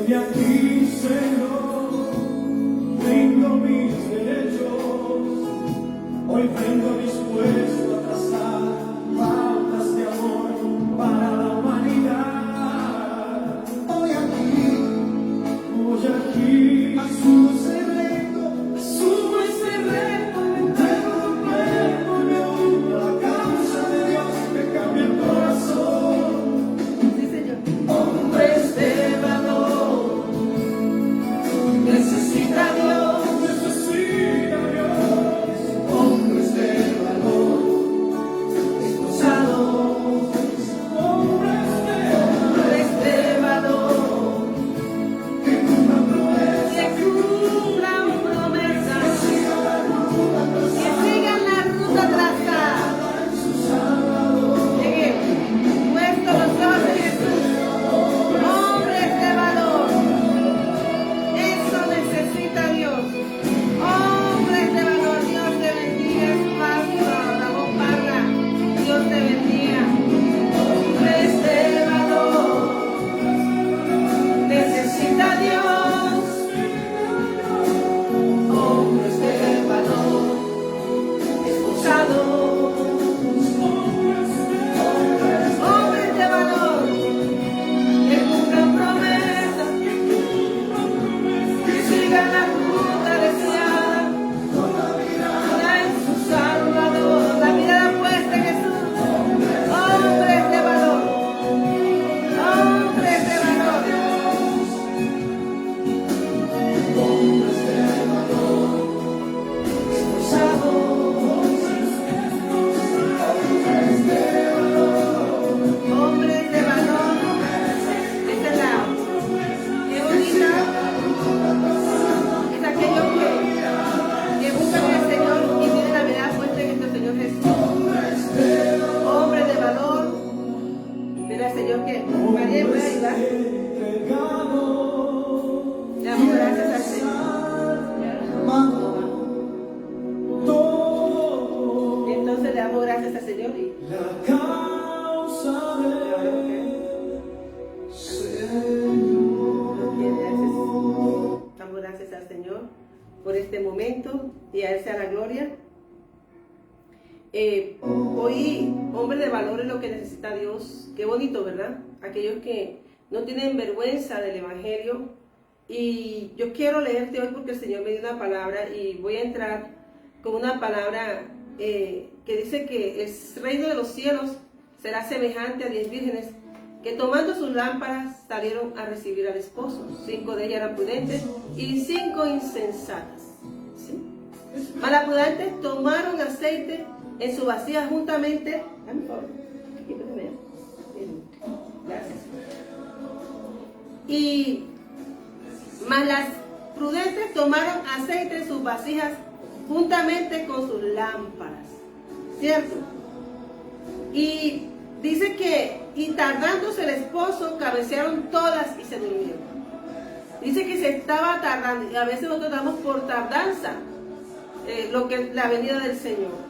Heme aquí, Señor, rindo mis derechos. Hoy vengo dispuesto a trazar pautas de amor para la humanidad. Hoy aquí, asumo ese reto, me entrego completo y me uno a la causa de Dios que cambia el corazón. Sí, Señor. Hombres de valor, necesita Dios, hombres de valor, esforzados, hombres de valor, que cumplan promesas, Que cumplan promesas, que sigan la ruta trazada. en su Salvador. Lleguemos, puesto los ojos en Jesús, hombres de valor. Eso necesita Dios. Hombres de valor, Dios te bendiga, Pastor Ramón Parra. Dios te bendiga. Hombres de valor, necesita Dios. Hombres de valor, esforzados. Hombres de valor, Que cumplan promesas, que sigan la ruta deseada. con la mirada En su Salvador, la mirada puesta en Jesús. Hombres de valor, hombres de valor. hombres de valor, esforzados. Hombres de valor. Esta es la. Qué bonita. Es aquello que buscan al Señor y tienen la mirada puesta en nuestro Señor Jesús. Hombres de valor. Mira el Señor que María puede ayudar. Le damos gracias al Señor. Entonces le damos gracias al Señor y La causa del Señor. damos gracias al Señor por este momento y a Él sea la gloria. Hoy, hombres de valor es lo que necesita Dios. Qué bonito, ¿verdad? Aquellos que no tienen vergüenza del Evangelio. Y yo quiero leerte hoy porque el Señor me dio una palabra y voy a entrar con una palabra que dice que el reino de los cielos será semejante a 10 vírgenes que tomando sus lámparas salieron a recibir al esposo. 5 de ellas eran prudentes y 5 insensatas. ¿Sí? Mas las prudentes tomaron aceite en su vasija juntamente. Dame por favor. Gracias. Mas las prudentes tomaron aceite en sus vasijas juntamente con sus lámparas. ¿Cierto? Y dice que, y tardándose el esposo, cabecearon todas y se durmieron. Dice que se estaba tardando, y a veces nosotros damos por tardanza lo que la venida del Señor.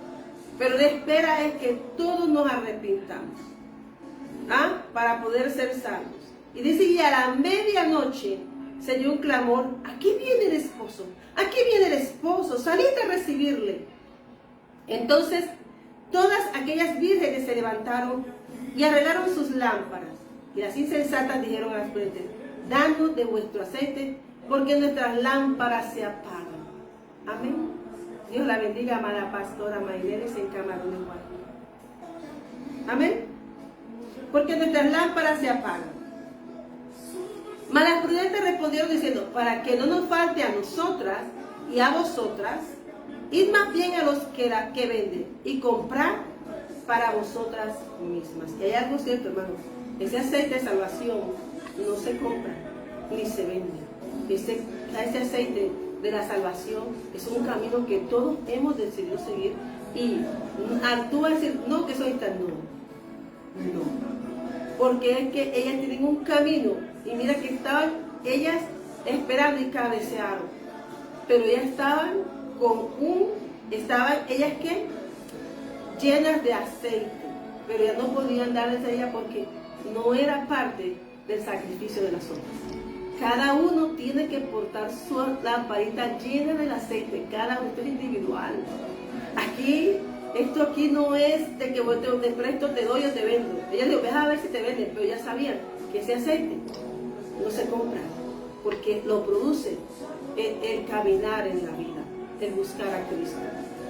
Pero la espera es que todos nos arrepintamos, para poder ser salvos. Y dice, y a la medianoche se oyó un clamor: aquí viene el esposo, aquí viene el esposo, salid a recibirle. Entonces todas aquellas vírgenes se levantaron y arreglaron sus lámparas. Y las insensatas dijeron a las prudentes: danos de vuestro aceite, porque nuestras lámparas se apagan. Amén. Dios la bendiga, amada pastora Maylenes en Camarón de Juan. Amén. Porque nuestras lámparas se apagan. Mas las prudentes respondieron diciendo: para que no nos falte a nosotras y a vosotras, id más bien a los que venden y comprad para vosotras mismas. Y hay algo cierto, hermano: ese aceite de salvación no se compra ni se vende. Ese aceite de la salvación es un camino que todos hemos decidido seguir. Y tú vas a decir: no, que soy tan no. Porque es que ellas tienen un camino. Y mira que estaban ellas esperando y cabecearon. Pero ellas estaban ellas que llenas de aceite. Pero ellas no podían darles a ella porque no era parte del sacrificio de las otras. Cada uno tiene que portar su lamparita llena del aceite, cada uno es individual. Esto aquí no es de que te presto, te doy o te vendo. Ella dijo, ve a ver si te venden, pero ya sabían que ese aceite no se compra, porque lo produce el caminar en la vida, el buscar a Cristo.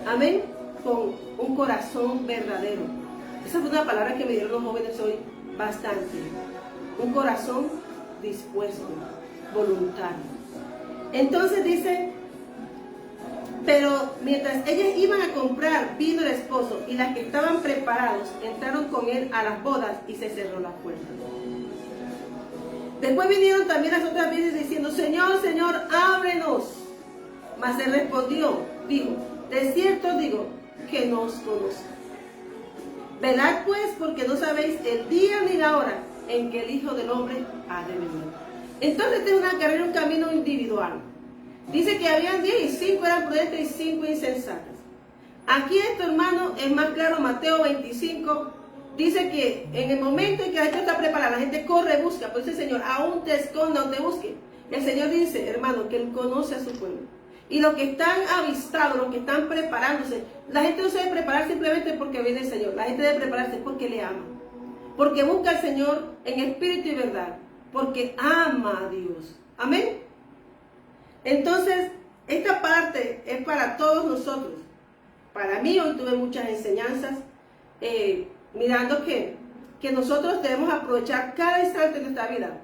Amén. Con un corazón verdadero. Esa fue una palabra que me dieron los jóvenes hoy bastante. Un corazón dispuesto, voluntario. Entonces dice, pero mientras ellas iban a comprar vino el esposo y las que estaban preparados entraron con él a las bodas y se cerró la puerta. Después vinieron también las otras virgen diciendo, Señor, Señor, ábrenos. Mas él respondió, dijo, de cierto digo que no os conozco. Velad pues, porque no sabéis el día ni la hora en que el Hijo del Hombre ha de venir. Entonces esta es una carrera, un camino individual. Dice que habían 10 y 5 eran prudentes y 5 insensatas. Aquí esto, hermano, es más claro. Mateo 25 dice que en el momento en que la gente está preparada, la gente corre, busca. Pues el Señor, aún te esconda, aún te busque. El Señor dice, hermano, que Él conoce a su pueblo. Y los que están avistados, los que están preparándose, la gente no se debe preparar simplemente porque viene el Señor. La gente debe prepararse porque le ama. Porque busca al Señor en espíritu y verdad. Porque ama a Dios. Amén. Entonces, esta parte es para todos nosotros. Para mí hoy tuve muchas enseñanzas, mirando que nosotros debemos aprovechar cada instante de nuestra vida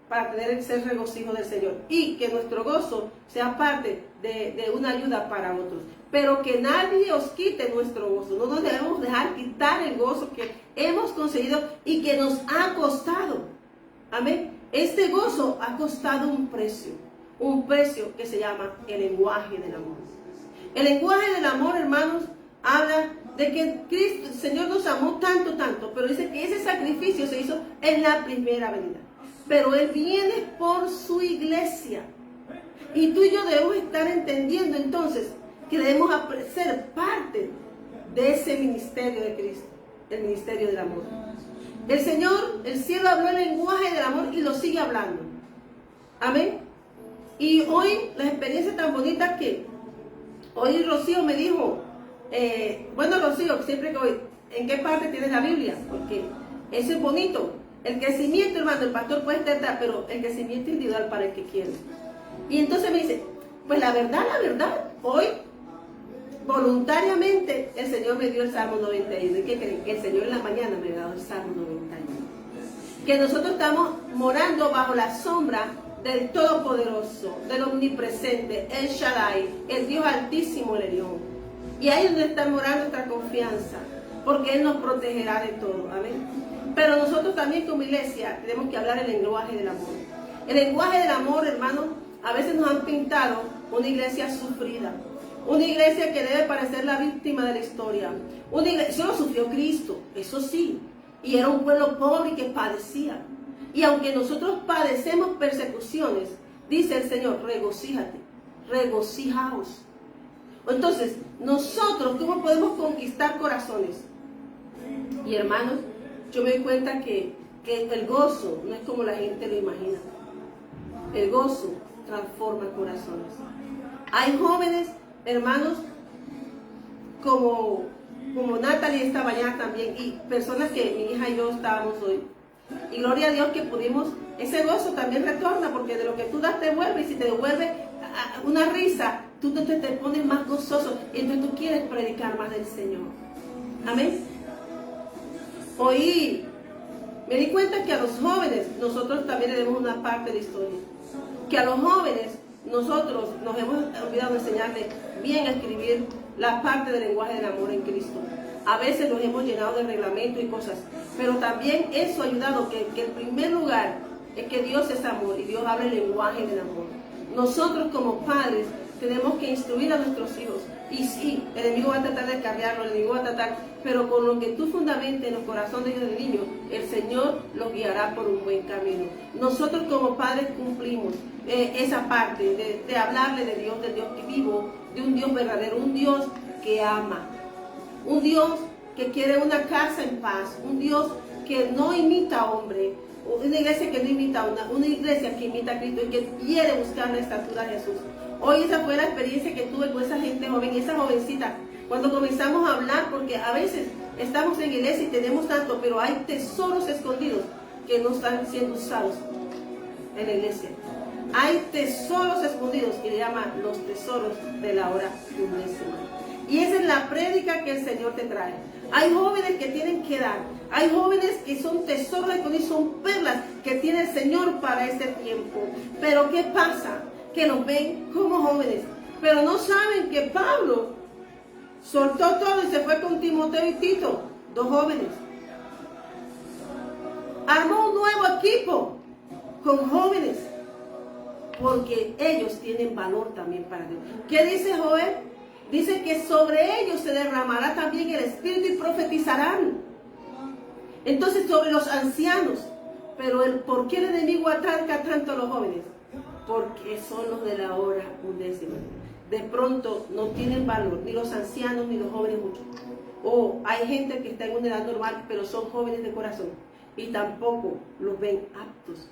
para tener el ser regocijo del Señor. Y que nuestro gozo sea parte de una ayuda para otros. Pero que nadie os quite nuestro gozo. No nos debemos dejar quitar el gozo que hemos conseguido y que nos ha costado. Amén. Este gozo ha costado un precio. Un precio que se llama el lenguaje del amor. El lenguaje del amor, hermanos, habla de que Cristo, el Señor nos amó tanto, tanto, pero dice que ese sacrificio se hizo en la primera venida. Pero Él viene por su iglesia. Y tú y yo debemos estar entendiendo entonces que debemos ser parte de ese ministerio de Cristo, el ministerio del amor. El Señor, el cielo habló el lenguaje del amor y lo sigue hablando. Amén. Y hoy, la experiencia tan bonita que hoy Rocío me dijo, bueno Rocío, siempre que voy, ¿en qué parte tienes la Biblia? Porque eso es bonito. El crecimiento, hermano, el pastor puede estar, pero el crecimiento individual para el que quiere. Y entonces me dice, pues la verdad, hoy, voluntariamente, el Señor me dio el Salmo 91. ¿Y qué creen? Que el Señor en la mañana me ha dado el Salmo 91. Que nosotros estamos morando bajo la sombra del Todopoderoso, del Omnipresente, el Shaddai, el Dios Altísimo, el León. Y ahí es donde está morando nuestra confianza, porque Él nos protegerá de todo. Amén. Pero nosotros también como iglesia tenemos que hablar el lenguaje del amor. El lenguaje del amor, hermano, a veces nos han pintado una iglesia sufrida, una iglesia que debe parecer la víctima de la historia. Una iglesia, eso lo sufrió Cristo, eso sí, y era un pueblo pobre que padecía. Y aunque nosotros padecemos persecuciones, dice el Señor, regocíjate, regocijaos. Entonces, nosotros, ¿cómo podemos conquistar corazones? Y hermanos, yo me doy cuenta que el gozo no es como la gente lo imagina. El gozo transforma corazones. Hay jóvenes, hermanos, como Natalie esta mañana también, y personas que mi hija y yo estábamos hoy. Y gloria a Dios que pudimos, ese gozo también retorna, porque de lo que tú das te vuelve, y si te devuelve una risa, tú te pones más gozoso, y entonces tú quieres predicar más del Señor. Amén. Hoy me di cuenta que a los jóvenes nosotros también le debemos una parte de la historia. Que a los jóvenes nosotros nos hemos olvidado de enseñarles bien a escribir la parte del lenguaje del amor en Cristo. A veces los hemos llenado de reglamentos y cosas, pero también eso ha ayudado que en primer lugar es que Dios es amor y Dios habla el lenguaje del amor. Nosotros como padres tenemos que instruir a nuestros hijos. Y sí, el enemigo va a tratar de cargarlo, el enemigo va a tratar, pero con lo que tú fundamentes en los corazones del niño, el Señor los guiará por un buen camino. Nosotros como padres cumplimos esa parte de hablarle de Dios vivo, de un Dios verdadero, un Dios que ama, un Dios que quiere una casa en paz, un Dios que no imita a hombre, una iglesia que no imita una iglesia que imita a Cristo y que quiere buscar la estatura de Jesús. Hoy esa fue la experiencia que tuve con esa gente joven, esa jovencita, cuando comenzamos a hablar, porque a veces estamos en iglesia y tenemos tanto, pero hay tesoros escondidos que no están siendo usados en la iglesia. Hay tesoros escondidos que le llaman los tesoros de la hora undécima. Y esa es la prédica que el Señor te trae. Hay jóvenes que tienen que dar. Hay jóvenes que son tesoros escondidos, son perlas que tiene el Señor para este tiempo. Pero ¿qué pasa? Que los ven como jóvenes, pero no saben que Pablo soltó todo y se fue con Timoteo y Tito, 2 jóvenes. Armó un nuevo equipo con jóvenes, porque ellos tienen valor también para Dios. ¿Qué dice Joel? Dice que sobre ellos se derramará también el Espíritu y profetizarán. Entonces sobre los ancianos. Pero ¿por qué el enemigo ataca tanto a los jóvenes? Porque son los de la hora undécima. De pronto no tienen valor, ni los ancianos ni los jóvenes mucho. O hay gente que está en una edad normal, pero son jóvenes de corazón y tampoco los ven aptos.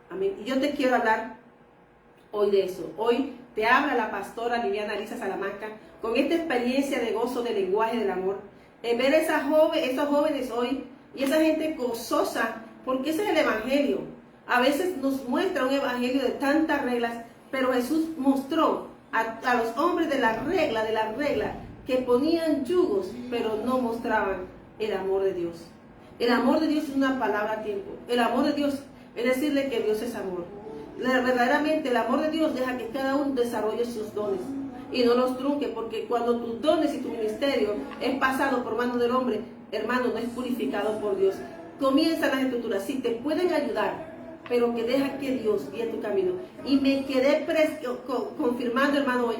Amén. Y yo te quiero hablar hoy de eso. Hoy te habla la pastora Liliana Arisa Salamanca con esta experiencia de gozo del lenguaje del amor. Ver a esos jóvenes hoy y esa gente gozosa, porque ese es el evangelio. A veces nos muestra un evangelio de tantas reglas, pero Jesús mostró a los hombres de la regla, que ponían yugos, pero no mostraban el amor de Dios. El amor de Dios es una palabra a tiempo. El amor de Dios es decirle que Dios es amor. Verdaderamente el amor de Dios deja que cada uno desarrolle sus dones y no los trunque, porque cuando tus dones y tu ministerio es pasado por mano del hombre, hermano, no es purificado por Dios. Comienzan las estructuras, sí te pueden ayudar, pero que deja que Dios guíe tu camino. Y me quedé confirmando, hermano, hoy,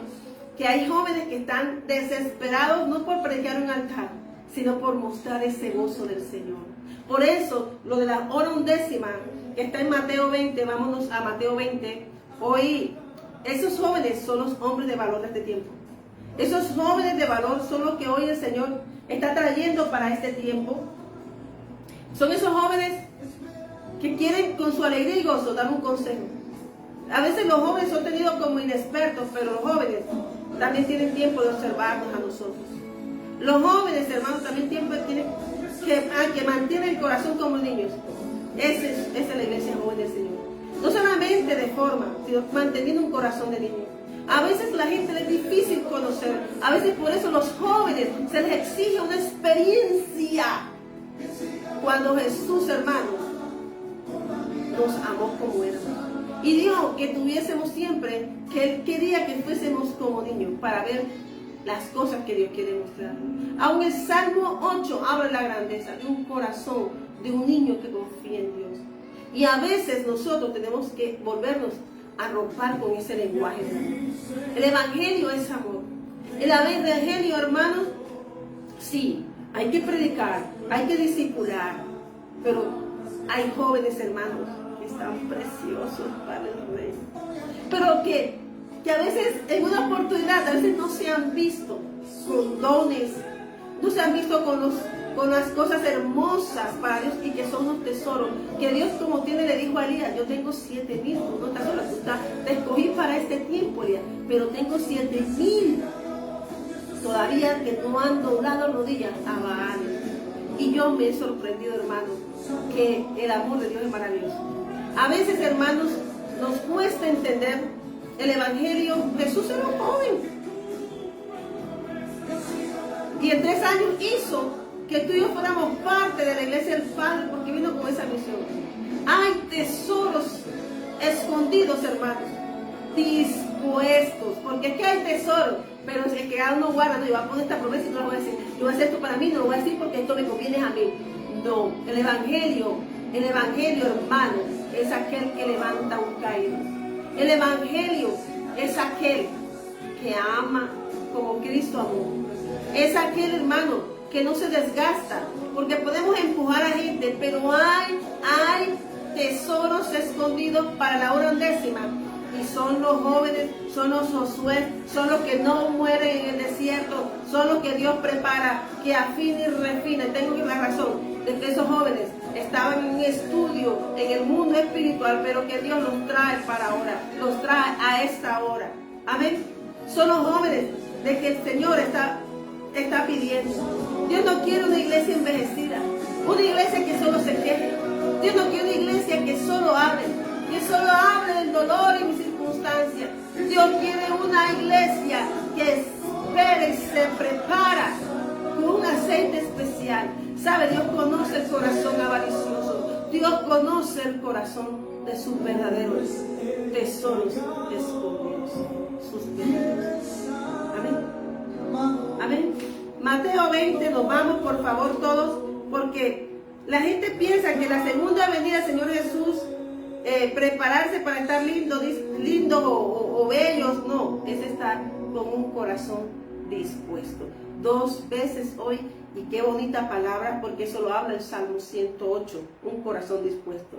que hay jóvenes que están desesperados, no por predicar un altar, sino por mostrar ese gozo del Señor. Por eso, lo de la hora undécima, que está en Mateo 20, vámonos a Mateo 20, hoy, esos jóvenes son los hombres de valor de este tiempo. Esos jóvenes de valor son los que hoy el Señor está trayendo para este tiempo. Son esos jóvenes que quieren con su alegría y gozo dar un consejo. A veces los jóvenes son tenidos como inexpertos, pero los jóvenes también tienen tiempo de observarnos a nosotros. Los jóvenes, hermanos, también tienen que mantienen el corazón como niños. Esa es la iglesia joven del Señor. No solamente de forma, sino manteniendo un corazón de niño. A veces la gente es difícil conocer. A veces por eso los jóvenes se les exige una experiencia. Cuando Jesús, hermanos, nos amó como éramos. Y dijo que tuviésemos siempre, que Él quería que fuésemos como niños para ver las cosas que Dios quiere mostrar. Aún el Salmo 8 habla la grandeza de un corazón, de un niño que confía en Dios. Y a veces nosotros tenemos que volvernos a arropar con ese lenguaje de amor. El evangelio es amor. El evangelio, hermanos, sí, hay que predicar, hay que discipular, pero hay jóvenes hermanos que están preciosos para el Rey, pero que a veces en una oportunidad, a veces no se han visto con dones, no se han visto con las cosas hermosas para Dios y que son los tesoros, que Dios como le dijo a Elías, yo tengo 7,000, tú no estás sola, te escogí para este tiempo, Elías, pero tengo 7,000 todavía que no han doblado rodillas a Baal. Y yo me he sorprendido, hermanos, que el amor de Dios es maravilloso. A veces, hermanos, nos cuesta entender el evangelio. Jesús era un joven y en 3 años hizo que tú y yo fuéramos parte de la iglesia del Padre, porque vino con esa misión. Hay tesoros escondidos, hermanos, dispuestos, porque es que hay tesoros, pero si el que cada uno guarda, no, yo voy a poner esta promesa y no lo voy a decir, yo voy a hacer esto para mí, no lo voy a decir porque esto me conviene a mí. No, el evangelio, hermano, es aquel que levanta un caído. El evangelio es aquel que ama como Cristo amó. Es aquel, hermano, que no se desgasta, porque podemos empujar a gente, pero hay tesoros escondidos para la hora undécima. Y son los jóvenes, son los Josué, son los que no mueren en el desierto, son los que Dios prepara, que afina y refina. Tengo la razón de que esos jóvenes estaban en un estudio en el mundo espiritual, pero que Dios los trae para ahora, los trae a esta hora. Amén. Son los jóvenes de que el Señor está pidiendo. Dios no quiere una iglesia envejecida, una iglesia que solo se queje. Dios no quiere una iglesia que solo hable del dolor y mis circunstancias. Dios quiere una iglesia que espera y se prepara con un aceite especial. ¿Sabe? Dios conoce el corazón avaricioso. Dios conoce el corazón de sus verdaderos tesoros escondidos, sus tesoros. Amén. Amén. Mateo 20, nos vamos por favor todos, porque la gente piensa que la segunda venida del Señor Jesús, prepararse para estar lindos o bellos, no, es estar con un corazón dispuesto. 2 veces hoy, y qué bonita palabra, porque eso lo habla el Salmo 108, un corazón dispuesto.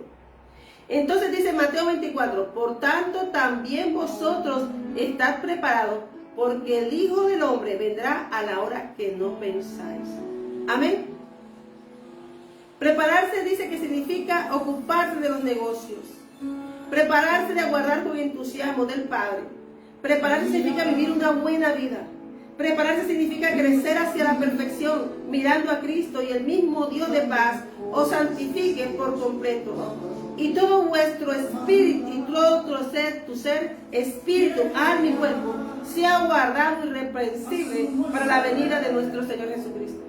Entonces dice Mateo 24, por tanto también vosotros estad preparados, porque el Hijo del Hombre vendrá a la hora que no pensáis. Amén. Prepararse dice que significa ocuparse de los negocios. Prepararse de aguardar con entusiasmo del Padre. Prepararse significa vivir una buena vida. Prepararse significa crecer hacia la perfección, mirando a Cristo, y el mismo Dios de paz os santifique por completo. Y todo vuestro espíritu, y todo tu ser, espíritu, alma y cuerpo, sea guardado irreprensible para la venida de nuestro Señor Jesucristo.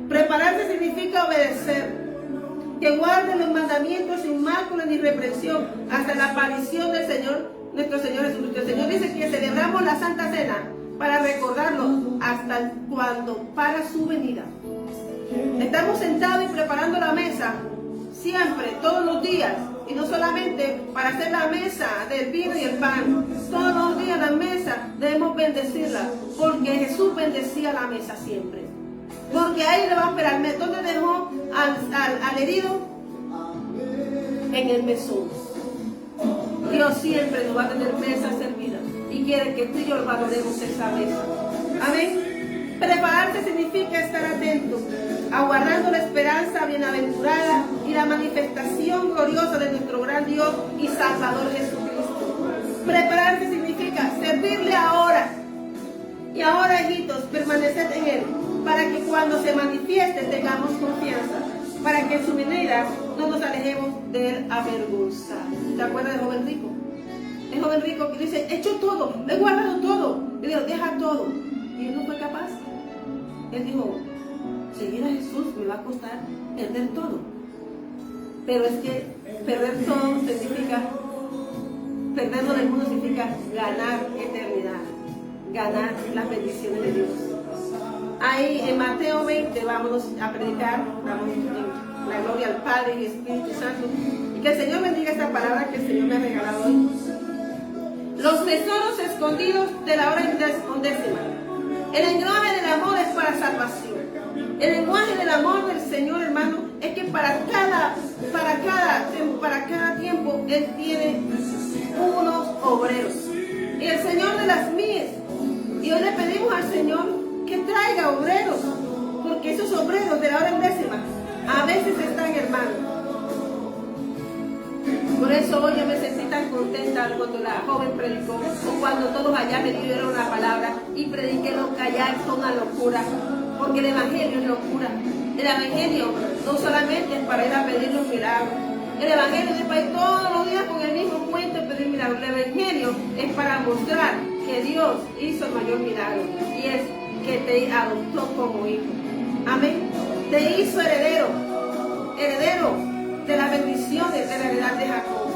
Prepararse significa obedecer, que guarden los mandamientos sin mácula ni reprensión hasta la aparición del Señor, nuestro Señor Jesucristo. El Señor dice que celebramos la Santa Cena para recordarlo hasta cuando para su venida. Estamos sentados y preparando la mesa siempre, todos los días, y no solamente para hacer la mesa del vino y el pan. Todos los días la mesa debemos bendecirla, porque Jesús bendecía la mesa siempre. Porque ahí le va a esperar. ¿Dónde dejó al herido? En el mesón. Dios siempre nos va a tener mesa servida y quiere que tú y yo valoremos esa mesa. Amén. Prepararse significa estar atento, aguardando la esperanza bienaventurada y la manifestación gloriosa de nuestro gran Dios y Salvador Jesucristo. Prepararse significa servirle ahora. Y ahora, hijitos, permaneced en Él, para que cuando se manifieste tengamos confianza, para que en su venida no nos alejemos de Él avergonzados. ¿Te acuerdas del joven rico? El joven rico que dice, he hecho todo, he guardado todo. Y dijo, deja todo. Y él no fue capaz. Él dijo, seguir a Jesús me va a costar perder todo. Pero es que perder todo significa, perderlo del mundo significa ganar eternidad, ganar las bendiciones de Dios. Ahí en Mateo 20 vámonos a predicar, damos la gloria al Padre y Espíritu Santo. Y que el Señor bendiga esta palabra que el Señor me ha regalado hoy. Los tesoros escondidos de la hora undécima. El lenguaje del amor es para salvación. El lenguaje del amor del Señor, hermano, es que para cada tiempo Él tiene unos obreros. Y el Señor de las mies. Y hoy le pedimos al Señor que traiga obreros, porque esos obreros de la hora undécima a veces están, hermano. Por eso hoy yo me sentí tan contenta cuando la joven predicó, o cuando todos allá me dieron la palabra y prediqué lo callar con una locura, porque el Evangelio es locura. El Evangelio no solamente es para ir a pedir los milagros. El Evangelio es para ir todos los días con el mismo cuento y pedir milagros. El Evangelio es para mostrar que Dios hizo el mayor milagro, y es que te adoptó como hijo. Amén. Te hizo heredero de las bendiciones de la heredad de Jacob,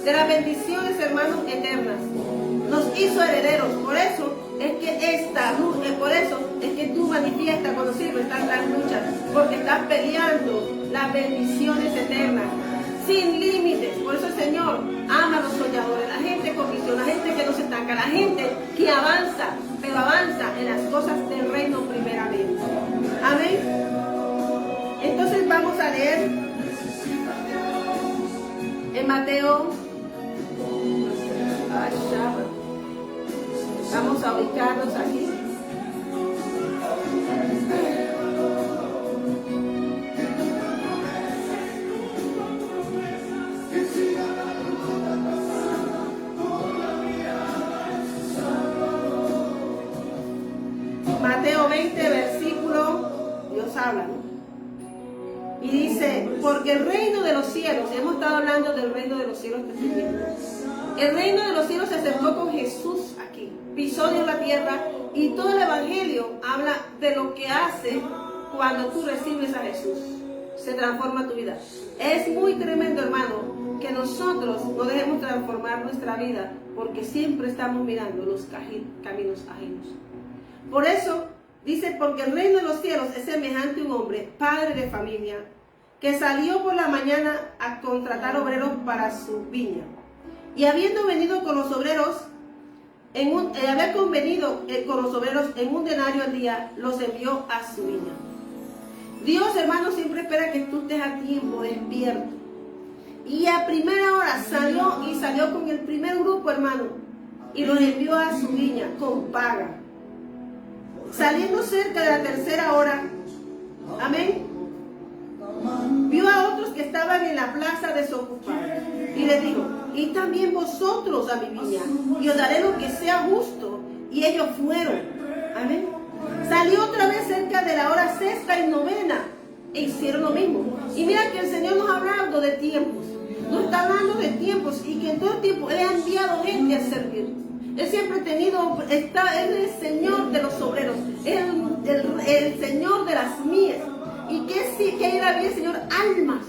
de las bendiciones, hermanos, eternas. Nos hizo herederos. Por eso es que tú manifiestas cuando sirves tantas luchas, porque estás peleando las bendiciones eternas sin límites. Por eso el Señor ama a los soñadores, la gente con visión, la gente que no se estanca, la gente que avanza, pero avanza en las cosas del reino primeramente. Amén. Entonces vamos a leer en Mateo. Vamos a ubicarnos aquí. habla, ¿no? Y dice, porque el reino de los cielos, hemos estado hablando del reino de los cielos que estoy viendo. El reino de los cielos se acercó con Jesús aquí, pisó en la tierra, y todo el evangelio habla de lo que hace cuando tú recibes a Jesús. Se transforma tu vida. Es muy tremendo, hermano, que nosotros no dejemos transformar nuestra vida, porque siempre estamos mirando los caminos ajenos. Por eso dice, porque el reino de los cielos es semejante a un hombre, padre de familia, que salió por la mañana a contratar obreros para su viña. Y habiendo venido con los obreros, haber convenido con los obreros en un denario al día, los envió a su viña. Dios, hermano, siempre espera que tú estés a tiempo, despierto. Y a primera hora salió con el primer grupo, hermano, y los envió a su viña con paga. Saliendo cerca de la tercera hora, amén, vio a otros que estaban en la plaza desocupados y les dijo, y también vosotros a mi viña, y os daré lo que sea justo. Y ellos fueron, amén. Salió otra vez cerca de la hora sexta y novena e hicieron lo mismo. Y mira que el Señor nos ha hablado de tiempos, nos está hablando de tiempos, y que en todo tiempo Él ha enviado gente a servir. Él siempre ha tenido, Él es el Señor de los obreros, el Señor de las mías. ¿Y qué era bien, Señor? Almas.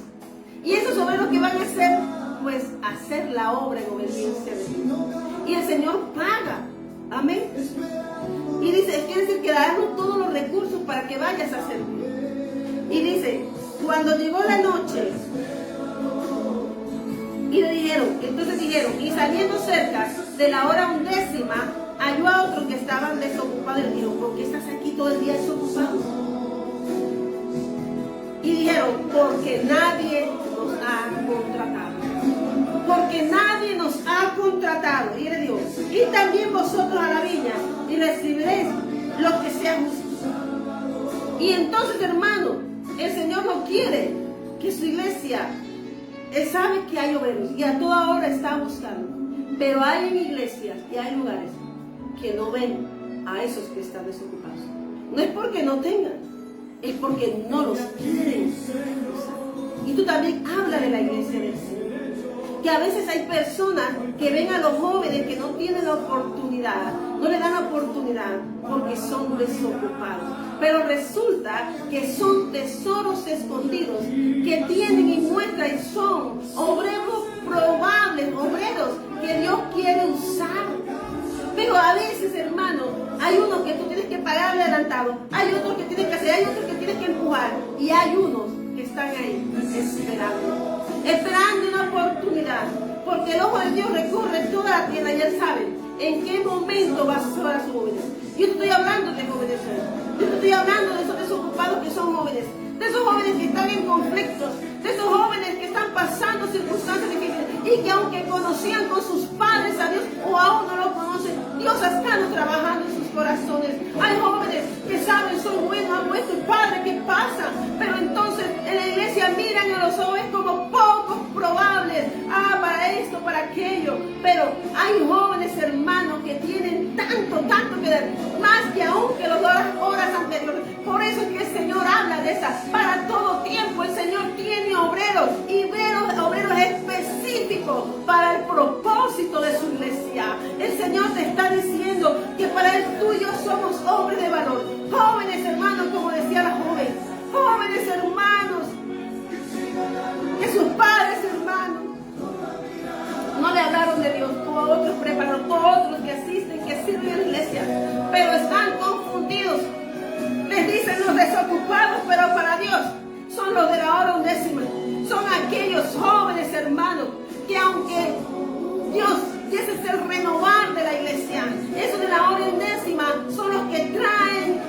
Y esos obreros que van a hacer, pues, hacer la obra en obediencia de Dios. Y el Señor paga. Amén. Y dice, quiere decir que darnos todos los recursos para que vayas a servir. Y dice, cuando llegó la noche, y le dijeron, y saliendo cerca de la hora 11, halló a otros que estaban desocupados. Y le dijo, ¿por qué estás aquí todo el día desocupado? Y dijeron, porque nadie nos ha contratado. Porque nadie nos ha contratado. Y le dijo, y también vosotros a la viña, y recibiréis lo que sea justo. Y entonces, hermano, el Señor no quiere que su iglesia, Él sabe que hay obreros y a toda hora está buscando. Pero hay en iglesias y hay lugares que no ven a esos que están desocupados. No es porque no tengan, es porque no los quieren usar. Y tú también hablas de la iglesia del Señor. Que a veces hay personas que ven a los jóvenes que no tienen la oportunidad, no le dan la oportunidad porque son desocupados. Pero resulta que son tesoros escondidos que tienen y muestran y son obreros probables, obreros que Dios quiere usar. Pero a veces, hermano, hay unos que tú tienes que pagarle adelantado, hay otros que tienes que hacer, hay otros que tienes que empujar, y hay unos que están ahí esperando una oportunidad, porque el ojo de Dios recorre toda la tierra y Él sabe en qué momento va a sonar a sus jóvenes. Yo te estoy hablando de jóvenes hoy. Yo te estoy hablando de esos desocupados que son jóvenes, de esos jóvenes que están en conflictos, de esos jóvenes que están pasando circunstancias difíciles y que aunque conocían con sus padres a Dios o aún no lo conocen, Dios está trabajando en sus corazones. Hay jóvenes que saben, soy bueno, amo esto, Padre, ¿qué pasa? Pero entonces en la iglesia miran a los jóvenes como pocos probables, para esto, para aquello. Pero hay jóvenes, hermanos, que tienen tanto que dar, más que aún que las horas anteriores. Por eso es que el Señor habla de esas. Para todo tiempo el Señor tiene obreros, y obreros específicos para el propósito de su iglesia. El Señor te está diciendo que para Él tú y yo somos hombres de valor. Jóvenes hermanos, como decía la joven, jóvenes hermanos, que sus padres hermanos no le hablaron de Dios, o otros prepararon, o otros que asisten, que sirven en la iglesia, pero están confundidos. Les dicen los desocupados, pero para Dios son los de la hora 11. Son aquellos jóvenes hermanos que aunque Dios, ese es el renovar de la iglesia, eso de la hora 11 son los que traen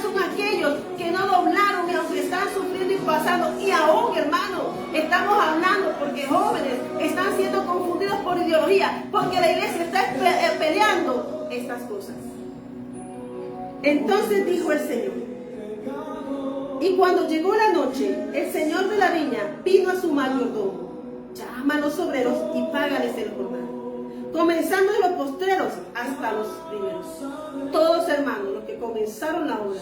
son aquellos que no doblaron y aunque están sufriendo y pasando, y aún, hermano, estamos hablando porque jóvenes están siendo confundidos por ideología, porque la iglesia está peleando estas cosas. Entonces dijo el Señor, y cuando llegó la noche, el Señor de la viña vino a su mayordomo, llama a los obreros y págales el jornal, comenzando de los postreros hasta los primeros. Todos, hermanos, los que comenzaron la obra,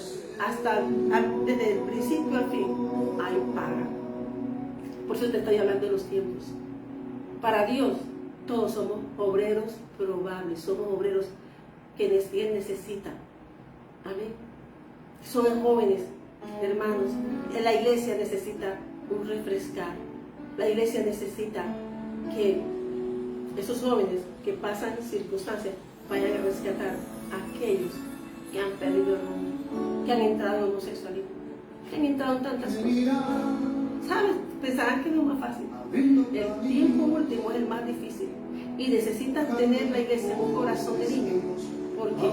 desde el principio al fin, hay paga. Por eso te estoy hablando de los tiempos. Para Dios, todos somos obreros probables, somos obreros que Él necesita. Amén. Son jóvenes, hermanos. La iglesia necesita un refrescar. La iglesia necesita que esos jóvenes que pasan circunstancias vayan a rescatar a aquellos que han perdido el rumbo, que han entrado en homosexualidad, que han entrado en tantas cosas. ¿Sabes? Pensarán que no es más fácil. El tiempo último es el más difícil y necesitan tener la iglesia un corazón de niño, porque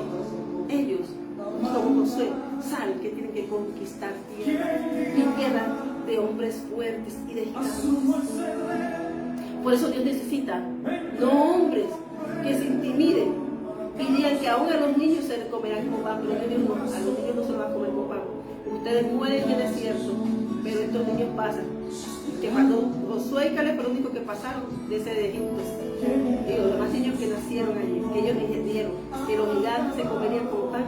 ellos, como Josué, saben que tienen que conquistar tierra, y tierra de hombres fuertes y de gigantes. Por eso Dios necesita no hombres que se intimiden y digan que aún a los niños se les comerán con pan, pero a los niños no se los van a comer con pan. Ustedes mueren en el desierto, pero estos niños pasan. Que cuando Josué y Caleb fueron los únicos que pasaron de Egipto, y los demás niños que nacieron allí, que ellos entendieron que los gigantes se comerían con pan,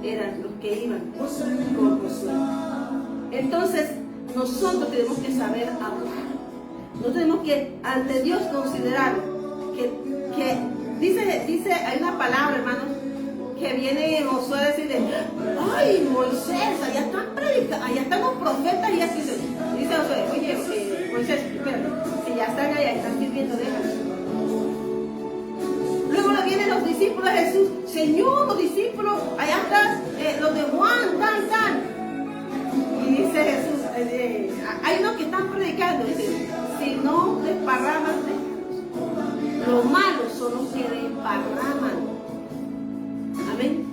eran los que iban con Josué. Entonces, nosotros tenemos que saber hablar. No tenemos que, ante Dios, considerar que dice, hay una palabra, hermanos, que viene Josué a decirle, ay, Moisés, allá están predicando, allá están los profetas, y así dice Josué, oye, Moisés, espérate, si ya están allá, están sirviendo, déjalo. Luego le vienen los discípulos de Jesús, Señor, los discípulos, allá están los de Juan, tal. Y dice Jesús, hay unos que están predicando, dice, si no desparraman, los malos son los que desparraman. Amén.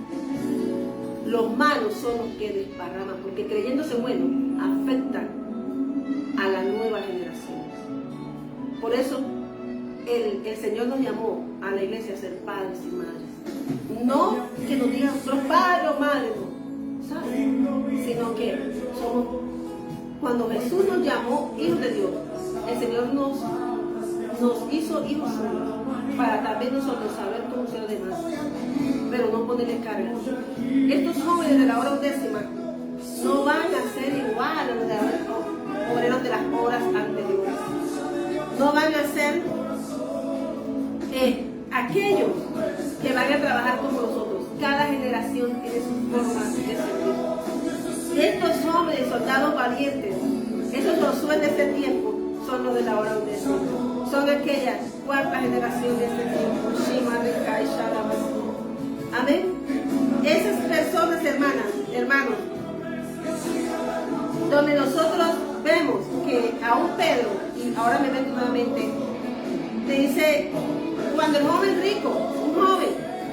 Los malos son los que desparraman, porque creyéndose bueno, afectan a la nueva generación. Por eso el Señor nos llamó a la iglesia a ser padres y madres. No que nos digan los padres o madres, no, ¿sabes? Sino que somos, cuando Jesús nos llamó hijos de Dios, el Señor nos hizo hijos para también nosotros saber cómo ser los demás, pero no ponerle carga. Estos jóvenes de la hora 10 no van a ser igual a los de los obreros de las horas anteriores. No van a ser aquellos que van a trabajar como nosotros. Cada generación tiene su forma de servir. Estos jóvenes soldados valientes, esos Josué de este tiempo, son los de la hora 10. Son aquella cuarta generación de este tiempo. Amén. Esas personas, hermanos, donde nosotros vemos que aún Pedro, y ahora me ven nuevamente, le dice, cuando el joven rico, un joven,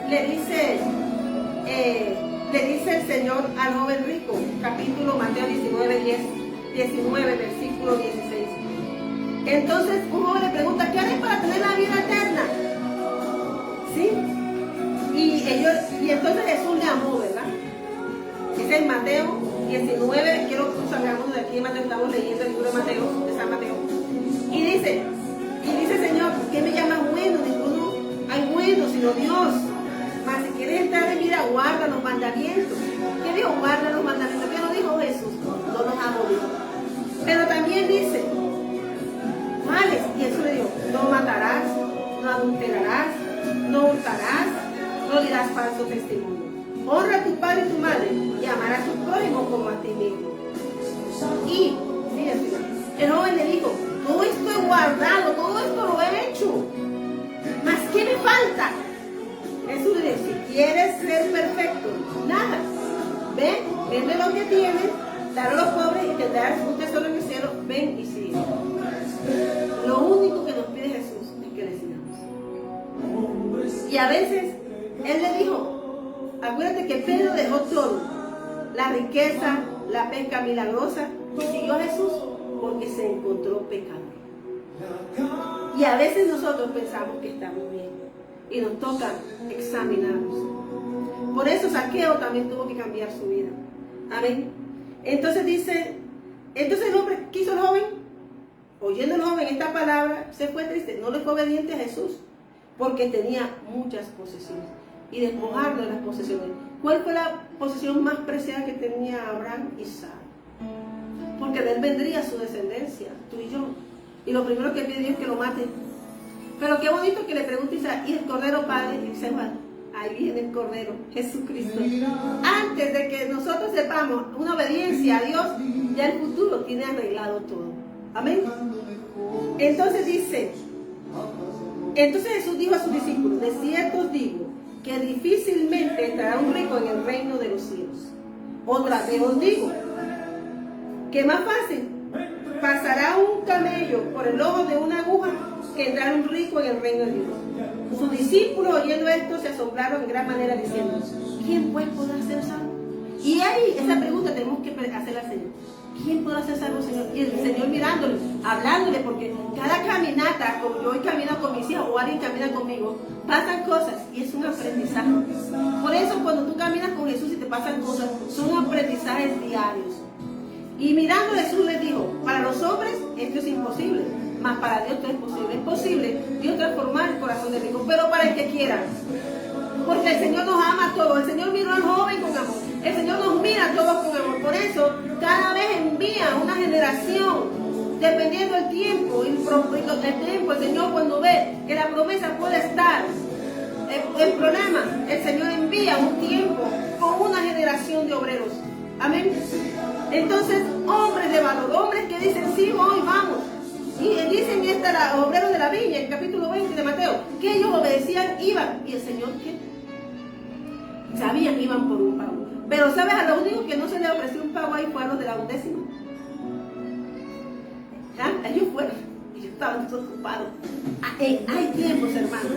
le dice el Señor al joven rico, capítulo Mateo 19, versículo 16. Entonces un joven le pregunta, ¿qué haré para tener la vida eterna? ¿Sí? Y entonces Jesús le amó, ¿verdad? Dice en Mateo 19, quiero que salgamos de aquí, Mateo, estamos leyendo el libro de Mateo, de San Mateo. Y dice, Señor, ¿qué me llamas bueno? Ninguno hay bueno sino Dios. Mas si quieres entrar en vida, guarda los mandamientos. ¿Qué dijo? Guarda los mandamientos. ¿Qué no dijo Jesús? No los abolió. Pero también dice, ¿cuáles? Y Jesús le dijo, no matarás, no adulterarás, no hurtarás, no dirás falso testimonio. Honra a tu padre y tu madre y amarás a tu prójimo como a ti mismo. Y, fíjense, el joven le dijo, todo esto he guardado, todo esto lo he hecho. ¿Mas qué me falta? Jesús le dice, si quieres ser perfecto, nada. Ven, vende lo que tienes, dale a los pobres y tendrás un tesoro en el cielo. Ven y sigue. Lo único que nos pide Jesús es que le sigamos. Y a veces, Él le dijo, acuérdate que Pedro dejó todo, la riqueza, la pesca milagrosa, y siguió a Jesús porque se encontró pecador. Y a veces nosotros pensamos que estamos bien y nos toca examinarnos. Por eso Zaqueo también tuvo que cambiar su vida. Amén. Entonces dice, entonces el hombre, ¿qué hizo el joven? Oyendo el joven esta palabra, se fue triste, no le fue obediente a Jesús. porque tenía muchas posesiones, y despojarlo de las posesiones. ¿Cuál fue la posesión más preciada que tenía Abraham? Isaac. Porque de él vendría su descendencia, tú y yo. Y lo primero que pide Dios es que lo mate. Pero qué bonito que le pregunte a Isaac, ¿y el cordero, padre? Y dice, bueno, ahí viene el cordero, Jesucristo. Antes de que nosotros sepamos una obediencia a Dios, ya el futuro tiene arreglado todo. Amén. Entonces dice, entonces Jesús dijo a sus discípulos, de cierto os digo, que difícilmente entrará un rico en el reino de los cielos. Otra vez os digo, que más fácil pasará un camello por el ojo de una aguja que entrar un rico en el reino de Dios. Sus discípulos, oyendo esto, se asombraron en gran manera, diciendo, ¿quién pues podrá ser salvo? Y ahí esa pregunta tenemos que hacerla al Señor. ¿Quién podrá ser salvo, Señor? Y el Señor mirándole, hablándole, porque cada caminata, como yo hoy camino con mis hijos o alguien camina conmigo, pasan cosas y es un aprendizaje. Por eso cuando tú caminas con Jesús y te pasan cosas, son aprendizajes diarios. Y mirando Jesús les dijo, para los hombres esto es imposible, mas para Dios todo es posible. Es posible Dios transformar el corazón de rico, pero para el que quiera. Porque el Señor nos ama a todos. El Señor miró al joven con amor. El Señor nos mira a todos con amor. Por eso cada vez envía una generación, dependiendo del tiempo, el Señor cuando ve que la promesa puede estar el problema, el Señor envía un tiempo con una generación de obreros. Amén. Entonces, hombres de valor, hombres que dicen, sí, hoy vamos. Y dicen los obreros de la viña, en el capítulo 20 de Mateo, que ellos obedecían, iban. ¿Y el Señor qué? Sabían, iban por un pago. Pero ¿sabes? A los únicos que no se les ofreció un pago ahí fue a los de la 11ª. ¿Ya? Ellos fueron, ellos estaban desocupados. Hay tiempos, hermanos,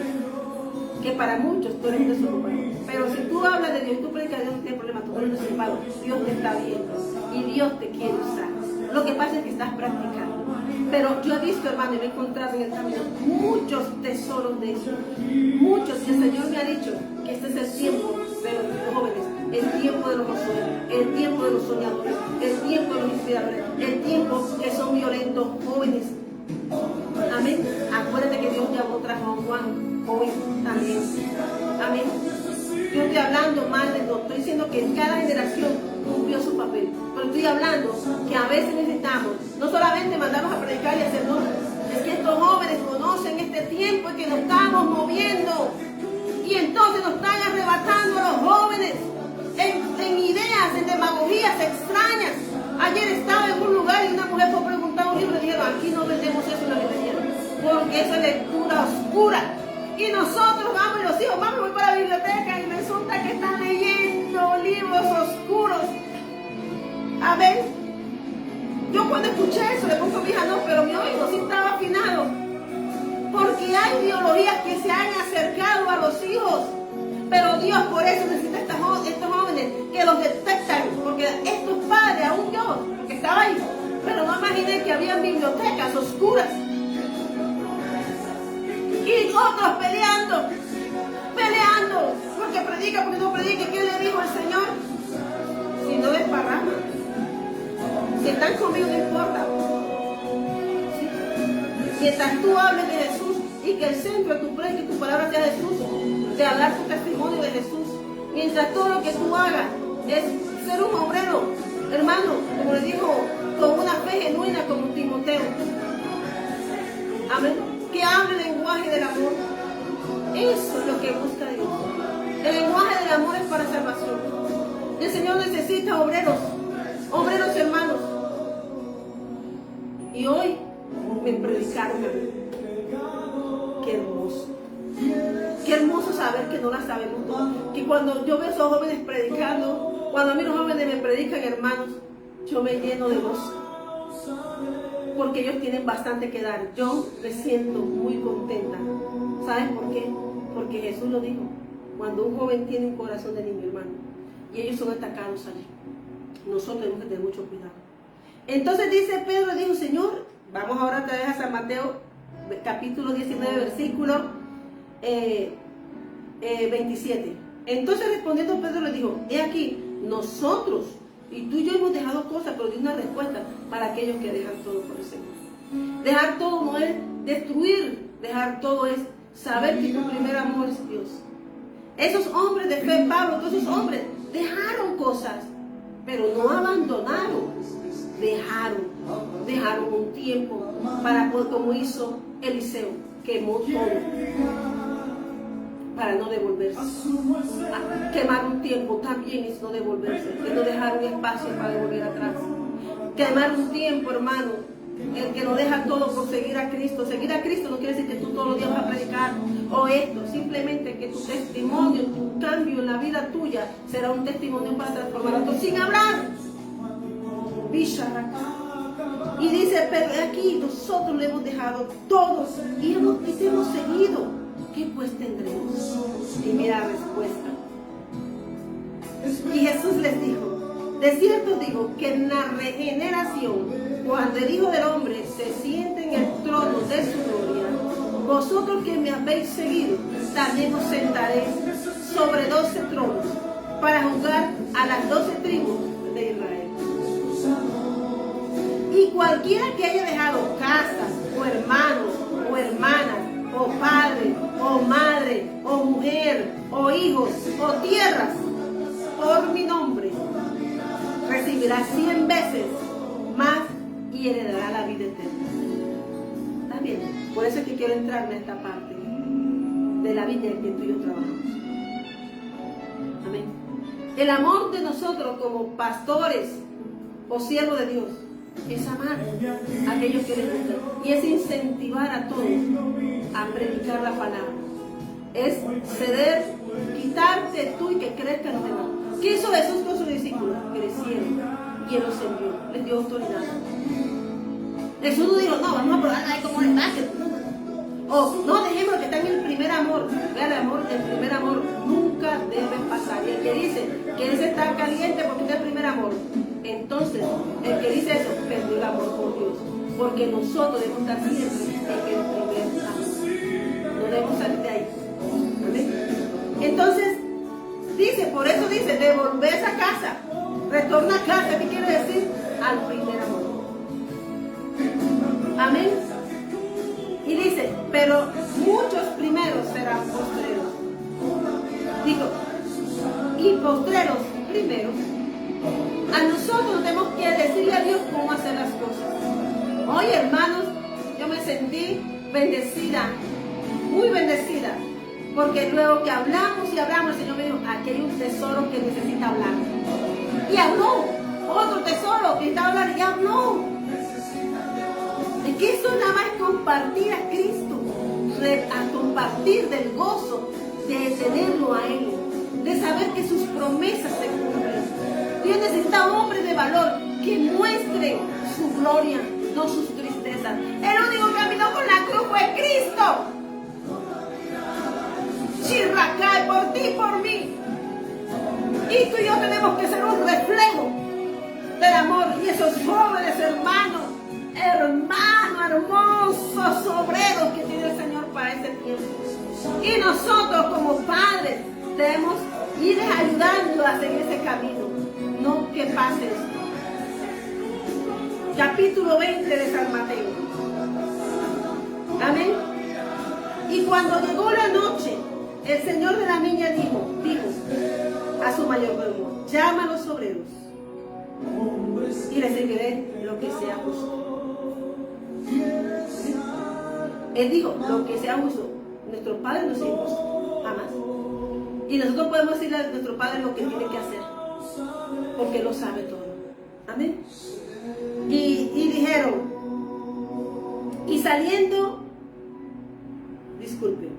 que para muchos tú eres desocupado. Pero si tú hablas de Dios, tú predicas de Dios, no tienes problema, tú eres desocupado. Dios te está viendo y Dios te quiere usar. Lo que pasa es que estás practicando. Pero yo he visto, hermano, y me he encontrado en el camino muchos tesoros de eso. Muchos. Y el Señor me ha dicho que este es el tiempo de los jóvenes, el tiempo de los Josué, el tiempo de los soñadores, el tiempo de los inspiradores, el tiempo que son violentos jóvenes. Amén. Acuérdate que Dios llamó otra Juan hoy también. Amén. Yo estoy hablando mal de Dios. Estoy diciendo que cada generación cumplió su papel. Pero estoy hablando que a veces necesitamos no solamente mandarlos a predicar y hacer, no, es que estos jóvenes conocen este tiempo y que nos estamos moviendo. Y entonces nos están arrebatando a los jóvenes en ideas, en demagogías extrañas. Ayer estaba en un lugar y una mujer fue a preguntar un libro y dijeron, aquí no vendemos eso en la librería, porque eso es lectura oscura. Y nosotros vamos, y los hijos, vamos, voy para la biblioteca y resulta que están leyendo libros oscuros. Amén. Yo cuando escuché eso le pongo a mi hija, no, pero mi oído sí estaba afinado. Porque hay ideologías que se han acercado a los hijos. Pero Dios por eso necesita estos jóvenes que los detectan. Porque estos padres, aún yo, que estaba ahí, pero no imaginé que había bibliotecas oscuras. Y otros peleando, porque predica, porque no predica. ¿Qué le dijo el Señor? Si no desparrama, si están conmigo no importa. ¿Sí? Mientras tú hables de Jesús y que el centro de tu predica y tu palabra sea Jesús, de hablar tu testimonio de Jesús, mientras todo lo que tú hagas es ser un obrero, hermano, como le dijo, con una fe genuina como Timoteo. Amén. Que hable el lenguaje del amor. Eso es lo que busca Dios. El lenguaje del amor es para salvación. El Señor necesita obreros hermanos. Y hoy me predicaron. Qué hermoso. Qué hermoso saber que no la sabemos todas. Que cuando yo veo a esos jóvenes predicando, cuando a mí los jóvenes me predican, hermanos, yo me lleno de gozo. Porque ellos tienen bastante que dar. Yo me siento muy contenta. ¿Saben por qué? Porque Jesús lo dijo. Cuando un joven tiene un corazón de niño, hermano, y ellos son atacados allí, nosotros tenemos que tener mucho cuidado. Entonces dice Pedro, dijo, Señor, vamos ahora otra vez a San Mateo, capítulo 19, versículo 27. Entonces respondiendo Pedro le dijo, he aquí, nosotros y tú y yo hemos dejado cosas, pero dio una respuesta para aquellos que dejan todo por el Señor. Dejar todo no es destruir, dejar todo es saber que tu primer amor es Dios. Esos hombres de fe, Pablo, todos esos hombres dejaron cosas, pero no abandonaron. Dejaron un tiempo para poder, como hizo Eliseo, quemó todo para no devolverse. Quemar un tiempo también es no devolverse, es no dejar un espacio para devolver atrás. Quemar un tiempo, hermano, el que lo deja todo por seguir a Cristo. Seguir a Cristo no quiere decir que tú todos los días vas a predicar o esto, simplemente que tu testimonio, tu cambio en la vida tuya será un testimonio para transformar a otros sin hablar. Y dice, pero aquí nosotros le hemos dejado todos y te hemos seguido. ¿Qué pues tendremos? Y mira la respuesta. Y Jesús les dijo, de cierto digo que en la regeneración, cuando el Hijo del Hombre se siente en el trono de su gloria, vosotros que me habéis seguido, también os sentaréis sobre 12 tronos para juzgar a las 12 tribus de Israel. Y cualquiera que haya dejado casas, o hermanos, o hermanas, o padre, o madre, o mujer, o hijos, o tierras, por mi nombre, recibirá 100 veces más y heredará la vida eterna. ¿Está bien? Por eso es que quiero entrar en esta parte de la vida en que tú y yo trabajamos. Amén. El amor de nosotros como pastores o siervos de Dios es amar a aquellos que les gustan y es incentivar a todos a predicar la palabra. Es ceder, quitarte tú y que crezcan los demás. ¿Qué hizo Jesús con sus discípulos? Crecieron y Él los envió, les dio autoridad. Jesús no dijo, no, vamos a probar a ver cómo les va. O no, dejemos que están en el primer amor. Vean, el primer amor nunca debe pasar. Y el que dice que ese está caliente porque es el primer amor, entonces el que dice eso perdió el amor por Dios. Porque nosotros debemos estar siempre en el primer amor. No debemos salir de ahí. ¿Amén? Entonces, por eso dice, devolverse a casa. Retorna a casa. ¿Qué quiere decir? Al primer amor. Amén. Y dice, pero muchos primeros serán postreros. Digo, y postreros primeros. A nosotros tenemos que decirle a Dios cómo hacer las cosas. Hoy, hermanos, yo me sentí bendecida, muy bendecida, porque luego que hablamos y hablamos, el Señor me dijo, aquí hay un tesoro que necesita hablar. Y habló, otro tesoro que necesita hablar y habló. Es que eso nada más es compartir a Cristo, a compartir del gozo de tenerlo a Él, de saber que sus promesas se cumplen. Dios necesita hombres de valor que muestren su gloria, no sus tristezas. El único que caminó con la cruz fue Cristo. Chirracay, por ti y por mí. Y tú y yo tenemos que ser un reflejo del amor. Y esos jóvenes hermanos, hermosos obreros que tiene el Señor para ese tiempo. Y nosotros como padres debemos ir ayudando a seguir ese camino. No que pase esto. Capítulo 20 de San Mateo. Amén. Y cuando llegó la noche, el señor de la viña dijo a su mayordomo, llama a los obreros y les serviré lo que sea justo. Él dijo, lo que sea justo. Nuestro Padre no es injusto, jamás. Y nosotros podemos decirle a nuestro Padre lo que tiene que hacer, porque Él lo sabe todo. Amén. Y dijeron, y saliendo, disculpen,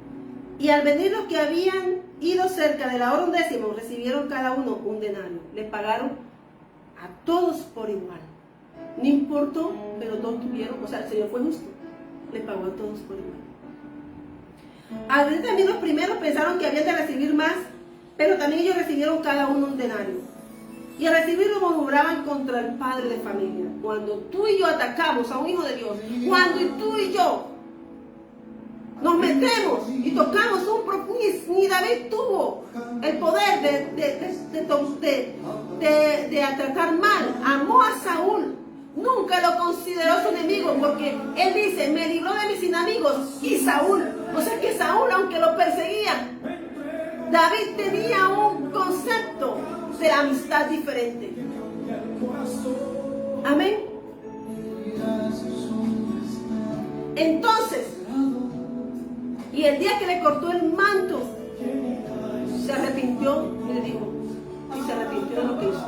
y al venir los que habían ido cerca de la hora 10, recibieron cada uno un denario. Le pagaron a todos por igual. No importó, pero todos tuvieron, o sea, el Señor fue justo. Le pagó a todos por igual. Al venir también los primeros pensaron que habían de recibir más, pero también ellos recibieron cada uno un denario. Y al recibirlo murmuraban contra el padre de familia. Cuando tú y yo atacamos a un hijo de Dios, cuando tú y yo nos metemos y tocamos ni David tuvo el poder de tratar mal. Amó a Saúl, nunca lo consideró su enemigo, porque él dice, me libró de mis enemigos. Y Saúl, o O sea que Saúl, aunque lo perseguía, David tenía un concepto de la amistad diferente. Amén. Entonces, y el día que le cortó el manto, se arrepintió y le dijo, y se arrepintió de lo que hizo.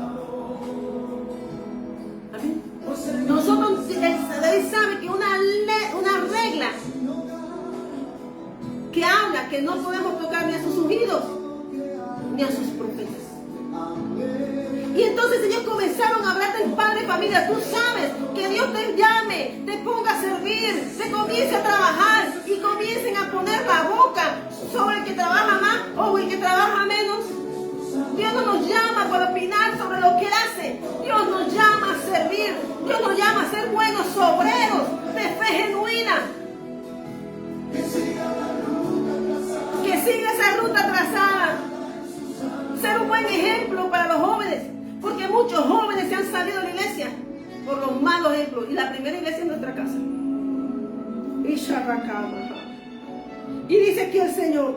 Amén. Nosotros, David sabe que una regla que habla que no podemos tocar ni a sus ungidos ni a sus profetas. Y entonces ellos comenzaron a hablar del padre de familia. Tú sabes que Dios te llame, te ponga a servir, te comience a trabajar y comiencen a poner la boca sobre el que trabaja más o el que trabaja menos. Dios no nos llama para opinar sobre lo que Él hace. Dios nos llama a servir. Dios nos llama a ser buenos obreros de fe genuina. Que siga esa ruta trazada. Ser un buen ejemplo para los jóvenes. Porque muchos jóvenes se han salido de la iglesia por los malos ejemplos. Y la primera iglesia es nuestra casa. Y dice aquí el Señor.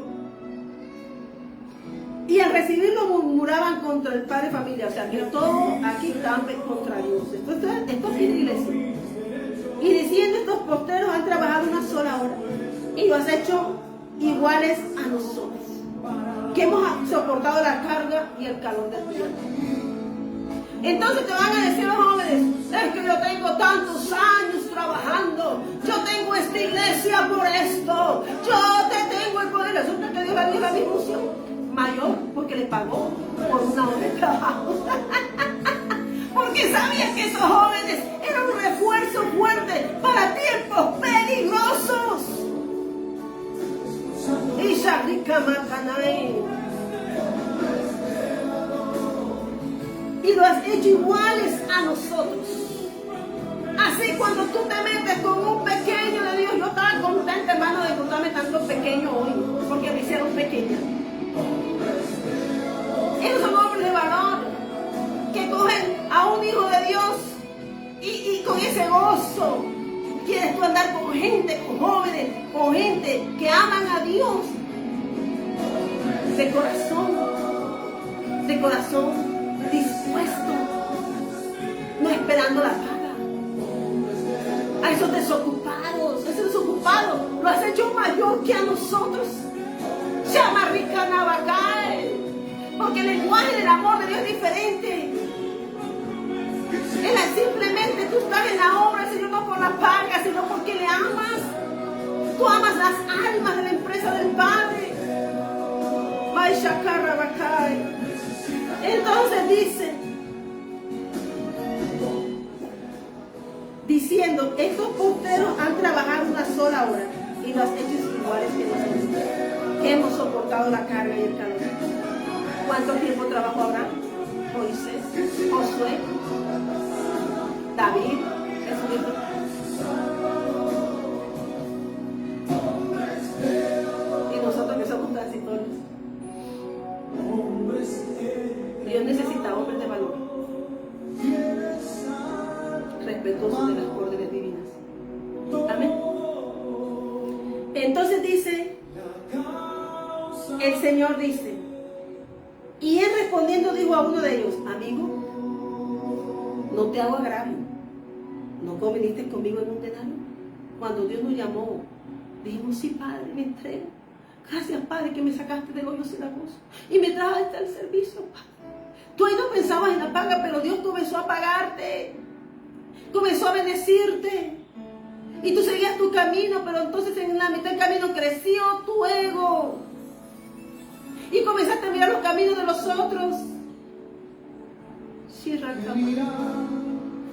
Y al recibirlo murmuraban contra el padre de familia. O sea que todos aquí estaban contra Dios. Esto es la iglesia. Y diciendo, estos posteros han trabajado una sola hora. Y lo has hecho iguales a nosotros, que hemos soportado la carga y el calor del día. Entonces te van a decir los jóvenes, es que yo tengo tantos años trabajando, yo tengo esta iglesia por esto, yo te tengo el poder. Resulta que Dios le dio la misma unción mayor porque le pagó por una hora de trabajo. Porque sabía que esos jóvenes eran un refuerzo fuerte para tiempos peligrosos. Y lo has hecho iguales a nosotros. Así cuando tú te metes con un pequeño de Dios, yo estaba contenta, hermano, de encontrarme tanto pequeño hoy, porque me hicieron pequeña. Ellos son hombres de valor que cogen a un hijo de Dios y con ese gozo quieres tú andar con gente, con jóvenes, con gente que aman a Dios de corazón dispuesto, no esperando la paga. A esos desocupados, lo has hecho mayor que a nosotros. Llama rica Navacay, porque el lenguaje del amor de Dios es diferente. Simplemente tú estás en la obra, Señor, no por la paga, sino porque le amas. Tú amas las almas de la empresa del Padre. Entonces dice, diciendo, estos posteros han trabajado una sola hora y lo has hecho iguales que nosotros, que hemos soportado la carga y el calor. ¿Cuánto tiempo trabajó Abraham, Moisés, Josué, David, Jesucristo? Y nosotros que somos transitorios. Dios necesita hombres de valor, respetuosos de las órdenes divinas. Amén. Entonces dice, el Señor dice, y él respondiendo dijo a uno de ellos, amigo, no te hago agravio, ¿no conviniste conmigo en un denario? Cuando Dios nos llamó, dijimos, sí, Padre, me entrego. Gracias, Padre, que me sacaste del hoyo cenagoso y me trajiste al servicio, Padre. Tú ahí no pensabas en la paga, pero Dios comenzó a pagarte, comenzó a bendecirte. Y tú seguías tu camino, pero entonces en la mitad del camino creció tu ego. Y comenzaste a mirar los caminos de los otros.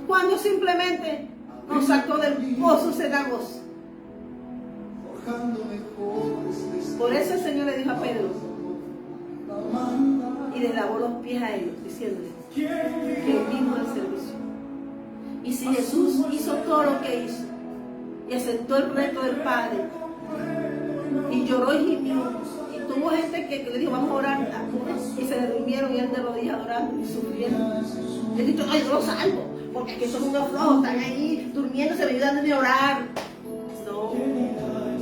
Cuando simplemente nos sacó del pozo cenagoso. Por eso el Señor le dijo a Pedro y le lavó los pies a ellos, diciéndoles que él vino al servicio. Y si Jesús hizo todo lo que hizo y aceptó el reto del Padre y lloró y gimió, y tuvo gente que le dijo, vamos a orar, y se le durmieron y él de rodillas adorando y sufrieron. Él dijo, ay, yo lo salvo, porque aquí son unos flojos, están ahí durmiéndose, ayudándome a orar. No,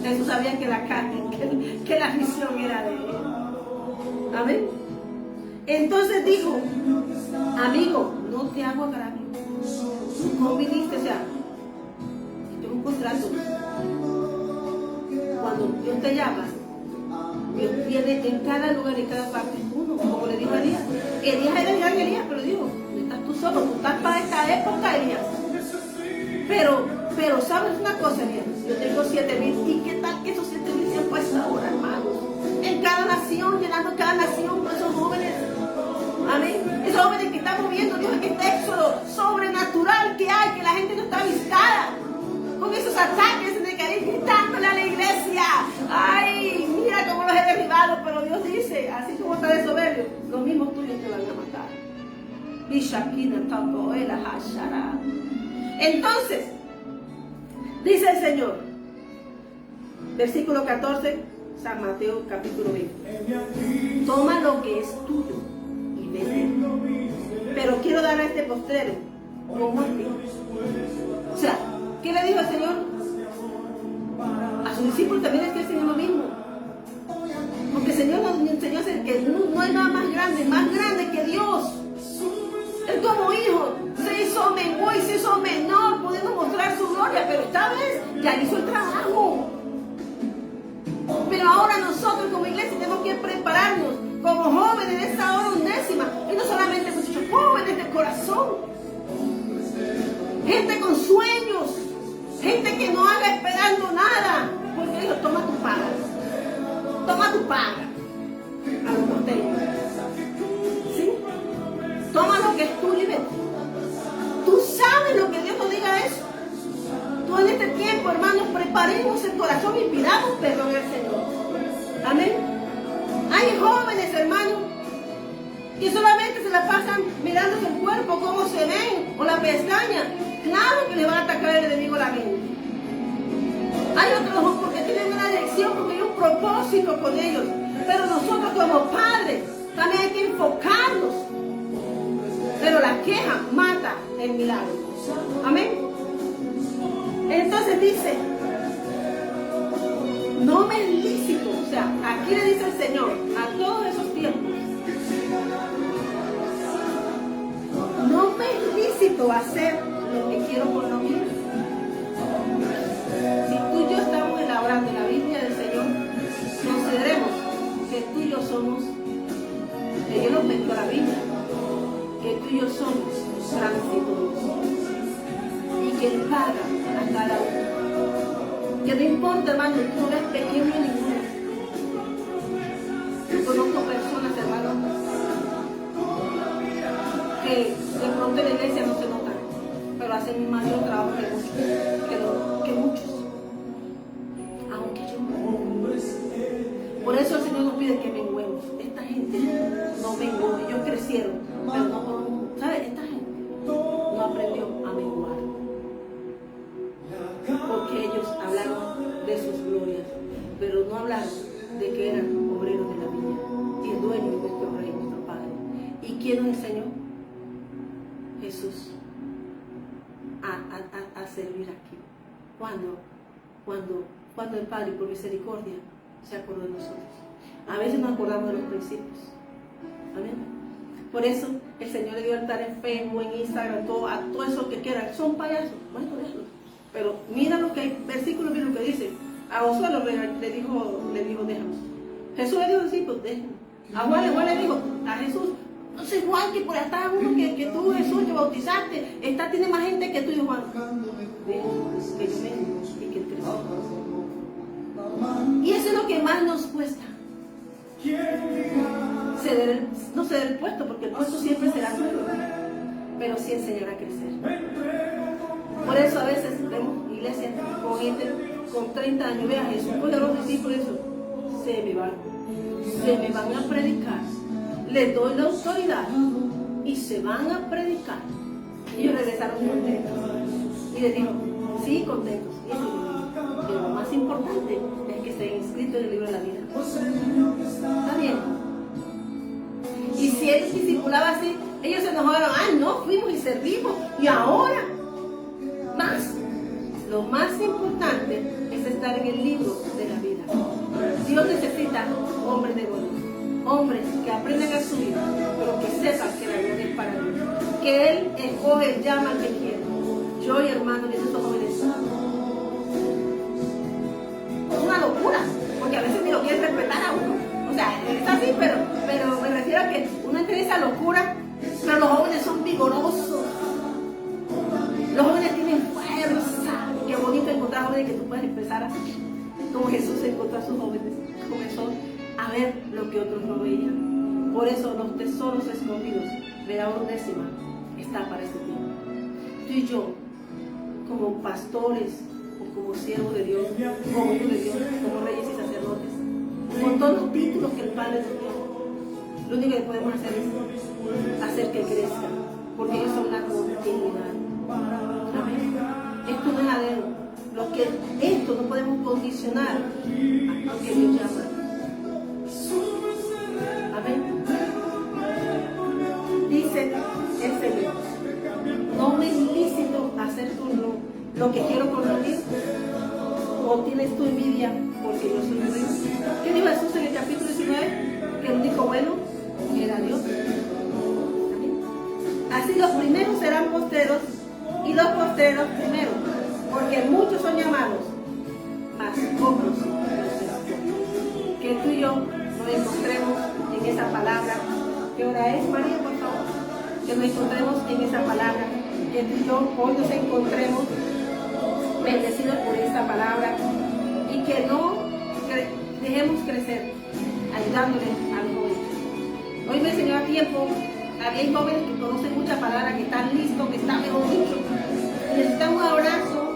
Jesús sabía que la carne, que la visión era de él. Amén. Entonces dijo, amigo, no te hago agravio. No viniste, o sea, esto es un contrato. Cuando Dios te llama, Dios viene en cada lugar y en cada parte. Uno, como le dijo a Elías. Elías era el gran Elías, pero dijo, no estás tú solo, tú estás para esta época, Elías. Pero ¿sabes una cosa, Elías? Yo tengo 7,000. ¿Y qué tal que esos 7,000 se han puesto ahora, hermanos? En cada nación, llenando cada nación con esos jóvenes. Amén. Esos jóvenes que están moviendo, Dios, en este éxodo sobrenatural que hay, que la gente no está avistada. Con esos ataques de caer gritándole a la iglesia. Ay, mira cómo los he derribado. Pero Dios dice, así como está de soberbio, los mismos tuyos te van a matar. Entonces, dice el Señor, versículo 14, San Mateo capítulo 20. Toma lo que es tuyo y vete. Pero quiero dar a este postrero como a ti. O sea, ¿qué le dijo el Señor? A sus discípulos también es que el Señor lo mismo. Porque el Señor nos enseñó que no hay nada más grande que Dios. Él como hijo se hizo menor y se hizo menor, pudiendo mostrar su gloria, pero esta vez ya hizo el trabajo. Pero ahora nosotros como iglesia tenemos que prepararnos como jóvenes de esta hora undécima. Y no solamente muchos jóvenes de corazón. Gente con sueños. Gente que no haga esperando nada. Porque dijo, toma tu paga. Toma tu paga. A los costeños. ¿Sí? Toma lo que es tuyo y vete. Tú sabes lo que Dios nos diga eso. Tú en este tiempo, hermanos, preparemos el corazón y pidamos perdón al Señor. Amén. Hay jóvenes, hermanos, que solamente se la pasan mirándose el cuerpo, cómo se ven, o la pestaña. Claro que le van a atacar el enemigo a la mente. Hay otros porque tienen una elección, porque hay un propósito con ellos. Pero nosotros como padres también hay que enfocarnos. Pero la queja mata el milagro. Amén. Entonces dice, no me es lícito, o sea, aquí le dice el Señor a todos esos tiempos, no me es lícito hacer lo que quiero por lo mío. Si tú y yo estamos elaborando la Biblia del Señor, consideremos que tú y yo somos, que Dios nos metió a la Biblia, que tú y yo somos transitores y que Él paga a cada uno. Que no importa, hermano, tú no eres pequeño ninguno. Yo conozco personas, hermano, que de pronto en la iglesia no se notan, pero hacen un mayor trabajo que muchos. Aunque yo no. Por eso el Señor nos pide que menguemos. Esta gente no menguó, ellos crecieron, pero no podemos, ¿sabes? Esta gente no aprendió a menguar. Porque ellos hablaron de sus glorias, pero no hablaron de que eran obreros de la viña y el dueño de nuestro Rey, nuestro Padre. ¿Y quién nos enseñó? Jesús a servir aquí. Cuando el Padre, por misericordia, se acordó de nosotros. A veces nos acordamos de los principios. Amén. Por eso el Señor le dio altar en Facebook, en Instagram, a todo eso que quieran. Son payasos. Bueno, déjalo. Pero mira lo que hay, versículo, mira lo que dice. A Josué le dijo, déjalo. Jesús le dijo, sí, pues déjalo. A Juan le dijo, a Jesús, no sé, Juan, que por allá está uno que tú, Jesús, que bautizaste, tiene más gente que tú y Juan. Déjalo, que yo vengo y que crezca. Y eso es lo que más nos cuesta. No ceder el puesto, porque el puesto siempre será nuevo, pero sí enseñar a crecer. Por eso a veces vemos iglesias con gente con 30 años. Vea, Jesús puede a los discípulos eso. Se me van a predicar. Les doy la autoridad y se van a predicar. Y ellos regresaron contentos. Y les dijo, sí, contentos. Y eso, pero lo más importante es que estén inscritos en el libro de la vida. ¿Está bien? Y si él discipulaba así, ellos se enojaron. Ah, no, fuimos y servimos. Y ahora, más. Lo más importante es estar en el libro de la vida. Dios necesita hombres de valor, hombres que aprendan a subir, pero que sepan que la gloria es para Dios, que Él escoge, llama al que quiere. Yo y hermano, necesito jóvenes. Es una locura, porque a veces ni lo quieren respetar a uno. O sea, es así, pero me refiero a que uno entra en esa locura, pero los jóvenes son vigorosos. Los jóvenes tienen fuerza. Qué bonito encontrar jóvenes que tú puedes empezar así, como Jesús encontró a sus jóvenes. Comenzó a ver lo que otros no veían. Por eso los tesoros escondidos de la 11ª están para este tiempo. Tú y yo, como pastores o como siervos de Dios, como hijos de Dios, como reyes y sacerdotes, con todos los títulos que el Padre nos dio, lo único que podemos hacer es hacer que crezcan, porque ellos son la continuidad. Amén. Esto no es adeno. Esto no podemos condicionar a lo que Dios llama. Amén. Dice el Señor: no me es lícito hacer lo que quiero conseguir, o tienes tu envidia porque yo soy rey. ¿Qué dijo Jesús en el capítulo 19? Que el único bueno era Dios. Amén. Así los primeros serán posteros y los posteros primeros, porque muchos son llamados, mas pocos los escogidos. Que tú y yo nos encontremos en esa palabra. ¿Qué hora es, María, por favor? Que nos encontremos en esa palabra. Que tú y yo hoy nos encontremos bendecidos por esta palabra y que no dejemos crecer ayudándole a los jóvenes. Hoy me enseñó a tiempo. Había jóvenes que conocen muchas palabras, que están listos, que están mejor dicho. Necesitan un abrazo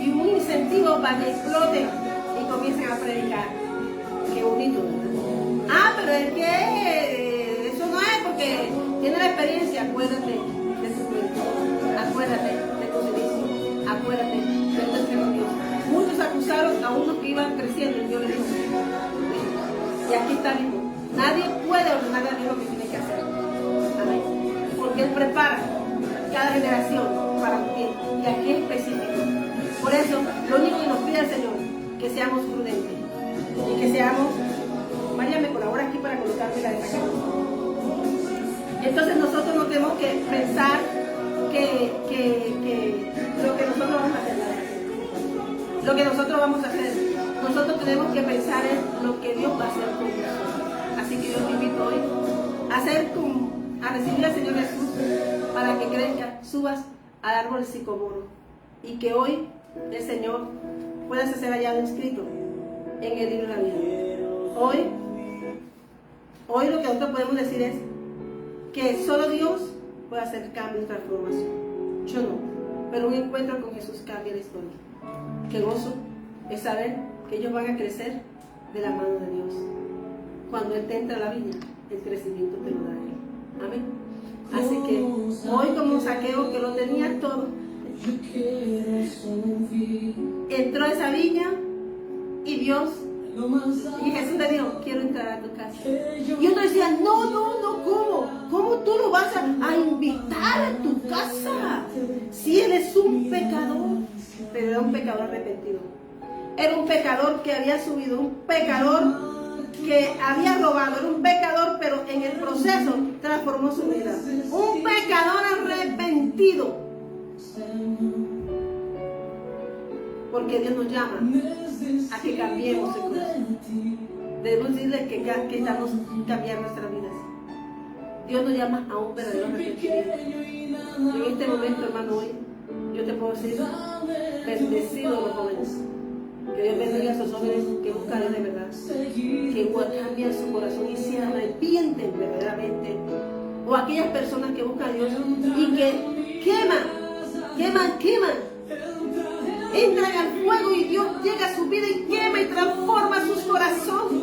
y un incentivo para que exploten y comiencen a predicar. Qué bonito, ¿verdad? Ah, pero es que eso no es porque tiene la experiencia. Acuérdate de tu juventud, acuérdate de tu servicio, acuérdate de tu entrega a Dios. Muchos acusaron a unos que iban creciendo y Dios les dijo: y aquí está el hijo. Nadie puede ordenar a Dios lo que tiene que hacer. Amén. Porque Él prepara cada generación para un tiempo, y aquí es específico. Por eso, lo único que nos pide el Señor, que seamos prudentes y que seamos. María, me colabora aquí para colocarme la de acá. Entonces nosotros no tenemos que pensar que lo que nosotros vamos a hacer, lo que nosotros vamos a hacer, nosotros tenemos que pensar en lo que Dios va a hacer con nosotros. Así que yo te invito hoy a recibir al Señor Jesús para que crezca, subas al árbol sicomoro, y que hoy el Señor pueda ser hallado inscrito en el libro de la vida. Hoy lo que nosotros podemos decir es que solo Dios puede hacer cambio y transformación. Yo no, pero un encuentro con Jesús cambia la historia. Qué gozo es saber que ellos van a crecer de la mano de Dios. Cuando Él te entra a la viña, el crecimiento te lo da Él. Amén. Así que hoy, como Saqueo, que lo tenía todo, entró a esa viña y Dios y Jesús le dijo: quiero entrar a tu casa. Y otro decía: no, ¿cómo tú lo vas a invitar a tu casa? Si Él es un pecador. Pero era un pecador arrepentido. Era un pecador que había subido, un pecador que había robado, era un pecador, pero en el proceso transformó su vida. Un pecador arrepentido. Porque Dios nos llama a que cambiemos el corazón. Debemos decirle que estamos cambiando nuestras vidas. Dios nos llama a un verdadero arrepentimiento. En este momento, hermano, hoy yo te puedo decir: bendecidos los jóvenes. Que Dios bendiga a esos jóvenes que buscan a Dios de verdad, que cambian su corazón y se arrepienten verdaderamente. O aquellas personas que buscan a Dios y que queman, entran al fuego y Dios llega a su vida y quema y transforma sus corazones.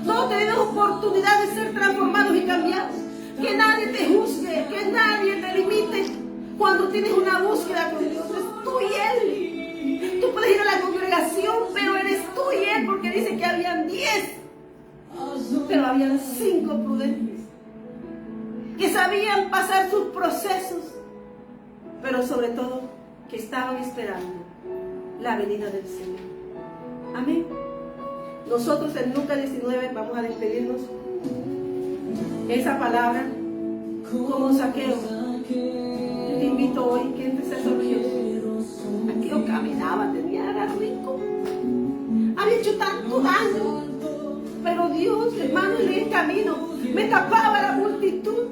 Todos tenemos oportunidad de ser transformados y cambiados. Que nadie te juzgue, que nadie te limite. Cuando tienes una búsqueda con Dios, es tú y Él. Tú puedes ir a la congregación, pero eres tú y Él, porque dice que habían 10, pero habían 5 prudentes que sabían pasar sus procesos, pero sobre todo que estaban esperando la venida del Señor. Amén. Nosotros en Lucas 19 vamos a despedirnos. Esa palabra, como Zaqueo, yo te invito hoy que entres a esos ríos. Zaqueo caminaba, era rico, había hecho tanto daño, pero Dios, hermano, en el camino me tapaba la multitud.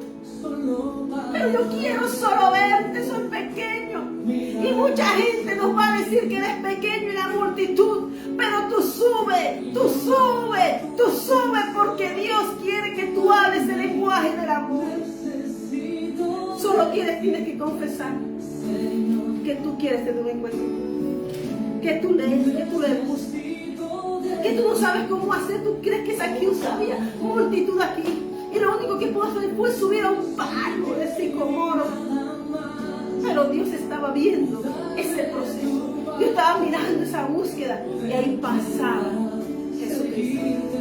Pero yo quiero solo verte, soy pequeño. Y mucha gente nos va a decir que eres pequeño en la multitud. Pero tú sube, tú sube, tú sube, porque Dios quiere que tú hables el lenguaje del amor. Solo tienes que confesar que tú quieres tener un encuentro, que tú lees, que tú le buscas, que tú no sabes cómo hacer. Tú crees que Zaqueo sabía, multitud aquí. Y lo único que pudo hacer fue subir a un palo de sicomoro. Pero Dios estaba viendo ese proceso. Dios estaba mirando esa búsqueda. Y ahí pasaba Jesucristo.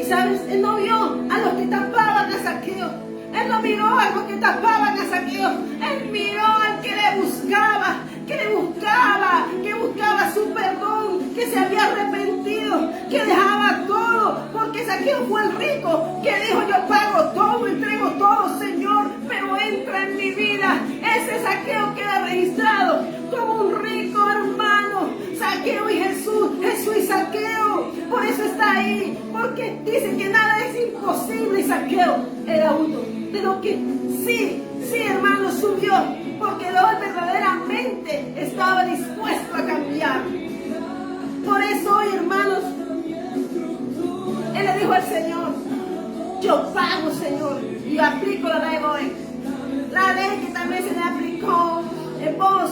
Y sabes, Él no vio a los que tapaban a Zaqueo. Él no miró a los que tapaban a Zaqueo. Él miró al que le buscaba, que buscaba su perdón, que se había arrepentido, que dejaba todo, porque Zaqueo fue el rico que dijo: yo pago todo, entrego todo, Señor, pero entra en mi vida. Ese Zaqueo queda registrado como un rico hermano. Zaqueo y Jesús y Zaqueo, por eso está ahí, porque dice que nada es imposible. Y Zaqueo era uno de los que sí, hermano, subió, porque él verdaderamente estaba dispuesto a cambiar. Por eso hoy, hermanos, él le dijo al Señor: yo pago, Señor, y aplico la ley hoy. La ley que también se le aplicó en vos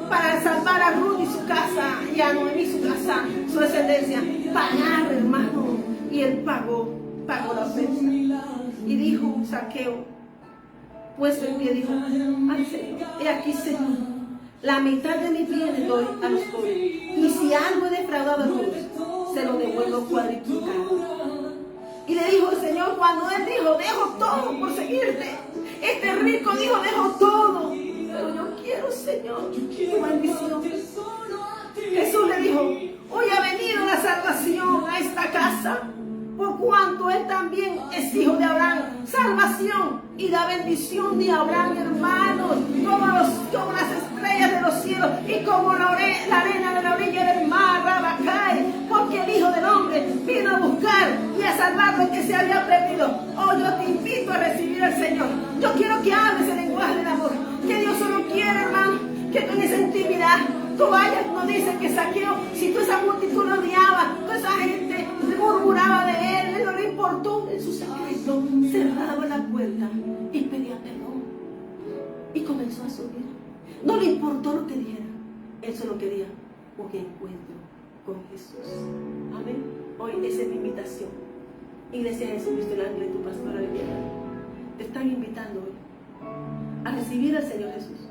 para salvar a Ruth y su casa, y a Noemí su casa, su descendencia. Pagar, hermano. Y él pagó la ofensa. Y dijo Zaqueo, puesto en pie, dijo al Señor: he aquí, Señor, la mitad de mis bienes doy a los pobres, y si algo he defraudado a Dios, se lo devuelvo cuadruplicado. Y le dijo el Señor, cuando él dijo: dejo todo por seguirte, este rico dijo: dejo todo, pero yo quiero, Señor, tu bendición. Jesús le dijo: hoy ha venido la salvación a esta casa, por cuanto él también es hijo de Abraham. Salvación y la bendición de Abraham, hermanos, como las estrellas de los cielos y como la arena de la orilla del mar, Rabacay, porque el Hijo del Hombre vino a buscar y a salvar lo que se había perdido. Oh, yo te invito a recibir al Señor. Yo quiero que hables el lenguaje del amor, que Dios solo quiere, hermano, que tú en esa intimidad tú vayas. No dice que Zaqueo, si tú esa multitud lo odiaba, toda esa gente murmuraba de él no le importó. En su secreto cerraba la puerta y pedía perdón y comenzó a subir. No le importó lo que dijera, él solo quería un encuentro con Jesús. Amén. Hoy esa es mi invitación. Iglesia de Jesucristo, el ángel de tu pastora Viviana, te están invitando hoy a recibir al Señor Jesús.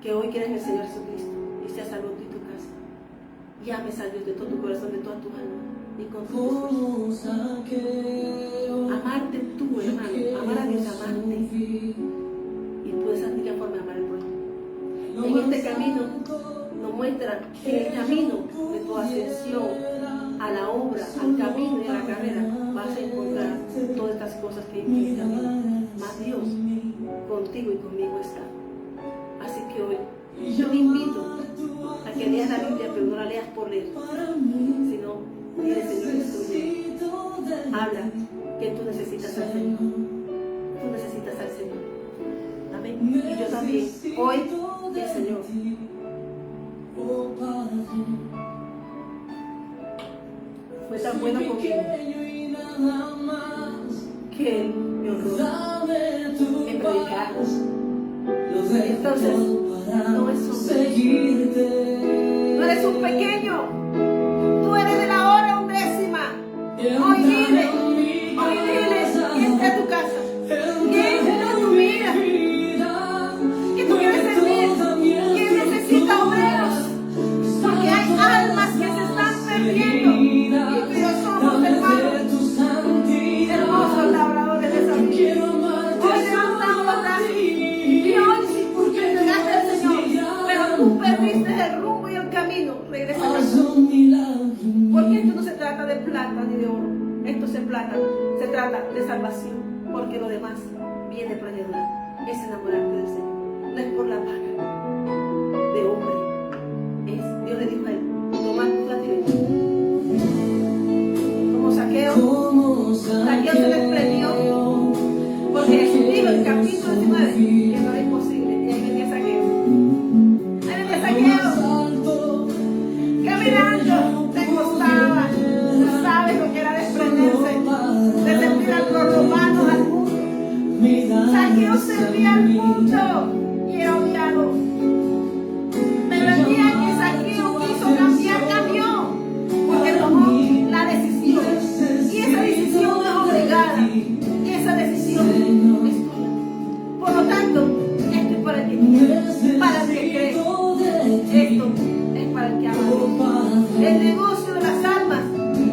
Que hoy creas en el Señor Jesucristo y seas salvo tú y tu casa. Y ames a Dios de todo tu corazón, de toda tu alma y con tu esfuerzo. Amarte tú, hermano, amar a Dios, amarte. Y puedes de qué forma amar al prójimo. En este camino nos muestra que en el camino de tu ascensión a la obra, al camino y a la carrera, vas a encontrar todas estas cosas que hay en el camino. Mas Dios contigo y conmigo está. Así que hoy yo te invito a que leas la Biblia, pero no la leas por leer, sino dile: Señor Jesús, habla que tú necesitas al Señor. Tú necesitas al Señor. Amén. Y yo también. Hoy el Señor fue tan bueno conmigo que Él me honró en predicarnos. Entonces, no eres un pequeño, tú eres de la hora 11. Hoy dile, y entra a tu casa, que entra a tu vida, que tú quieres servir, que necesita obreros, porque hay almas que se están perdiendo, y que yo somos, hermanos, hermosos labradores de esa vida. Hoy levantamos los brazos, y hoy sí, porque entregaste al Señor, pero tú perdiste el rumbo no se trata de plata ni de oro. Esto se trata de salvación. Porque lo demás viene por añadidura. Es enamorarte del Señor. No es por la paga de hombre. Dios le dijo a él: toma tu plata y vete. Como Saqueo se desprendió. Porque Jesús dijo en el capítulo 19 que no era imposible. Y ahí venía Saqueo. Caminando te costaba. Tú sabes lo que era desprenderse de servir a los romanos, al mundo. Saqueo servía al mundo y era odiado. Pero el día que Saqueo quiso cambiar, cambió. Porque tomó la decisión. Y esa decisión no es obligada. Esa decisión es tuya. Por lo tanto, esto es para el que quiere, para el que cree. Esto es para el que ama. El negocio de las almas,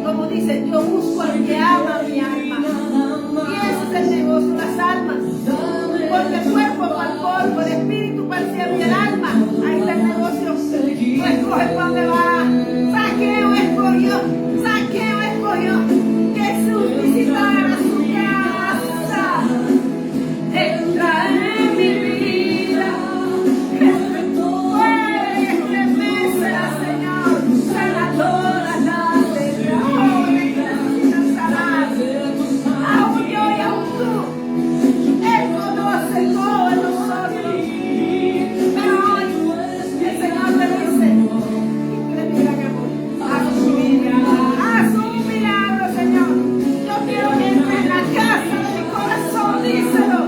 como dice, yo busco al que ama mi alma. Y ese es el negocio de las almas. Porque el cuerpo para el polvo, el espíritu para el cielo y el alma. Ahí está el negocio. No escoge para dónde va. Saqueo escogió. Saqueo escogió. Jesús visitara su casa. Entra en mi vida. Estremece, Señor. Sana todas las lesiones que necesitan sanar. Aún yo y aún tú. Él conoce todo en nosotros. Pero hoy el Señor le dice: mira mi amor, haz un milagro, Señor. Yo quiero que entre en la casa de mi corazón, díselo.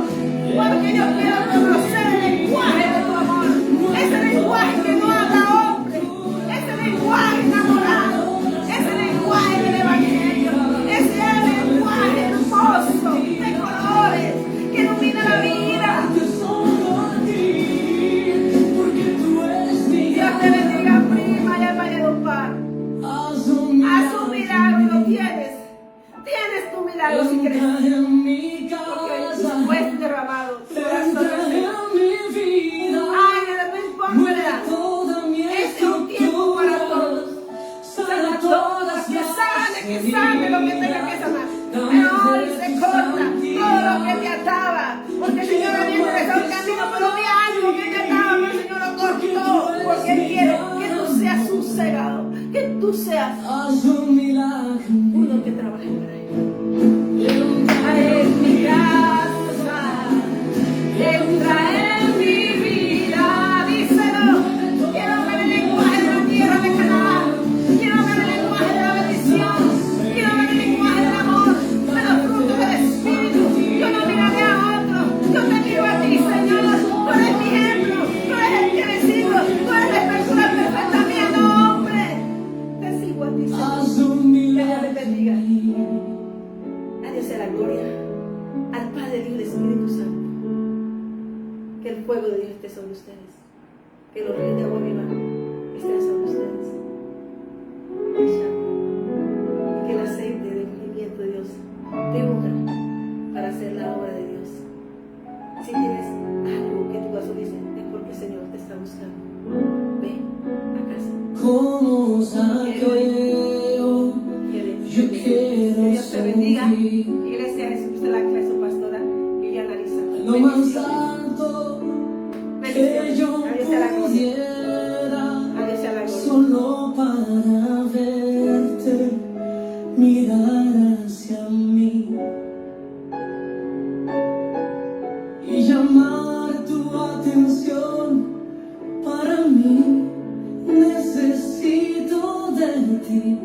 Porque yo quiero conocer el lenguaje de tu amor. Ese lenguaje que no habla hombre. Ese lenguaje enamorado. Ese lenguaje del evangelio. Ese lenguaje hermoso de colores que ilumina la vida. Dios te bendiga, prima, y al Valle de Upar. Haz un milagro y lo tienes. Tienes tu milagro si crees. Porque fue derramado tu corazón del Señor. Ay, no importa la edad. Este es un tiempo para todos. Sana todas, que sane lo que tenga que sanar. Pero hoy se corta todo lo que te ataba. Porque el Señor había empezado el camino, pero había algo que te ataba, pero el Señor lo cortó. Porque Él quiere que tú seas sosegado, que tú seas uno que trabaje para Él. Entra en mi casa, entra en mi vida, díselo. Quiero ver el lenguaje de la tierra de Canaán. Quiero ver el lenguaje de la bendición. Quiero ver el lenguaje del amor, de los frutos del Espíritu. Yo no miraré a otro. Yo te miro a ti, Señor. Tú eres mi ejemplo. Tú eres el que me sigo. Tú eres la persona perfecta mía, no hombre. Te sigo a ti, Señor. Que Dios te bendiga. A Dios sea la gloria. Al Padre, Hijo y Espíritu Santo. Que el fuego de Dios esté sobre ustedes. Que los ríos de agua viva estén sobre ustedes. Y que el aceite de ungimiento de Dios te unja para hacer la obra de Dios. Si tienes algo que tu corazón dice, es porque el Señor te está buscando. Ven a casa. Como Saqueo, yo quiero Que Dios te bendiga. subir Iglesia Jesús de la clase pastora Viviana Lisa. lo más alto que yo Adiós a la gloria. pudiera, Adiós a la gloria. solo para verte, mirar hacia mí y llamar tu atención. Para mí necesito de ti.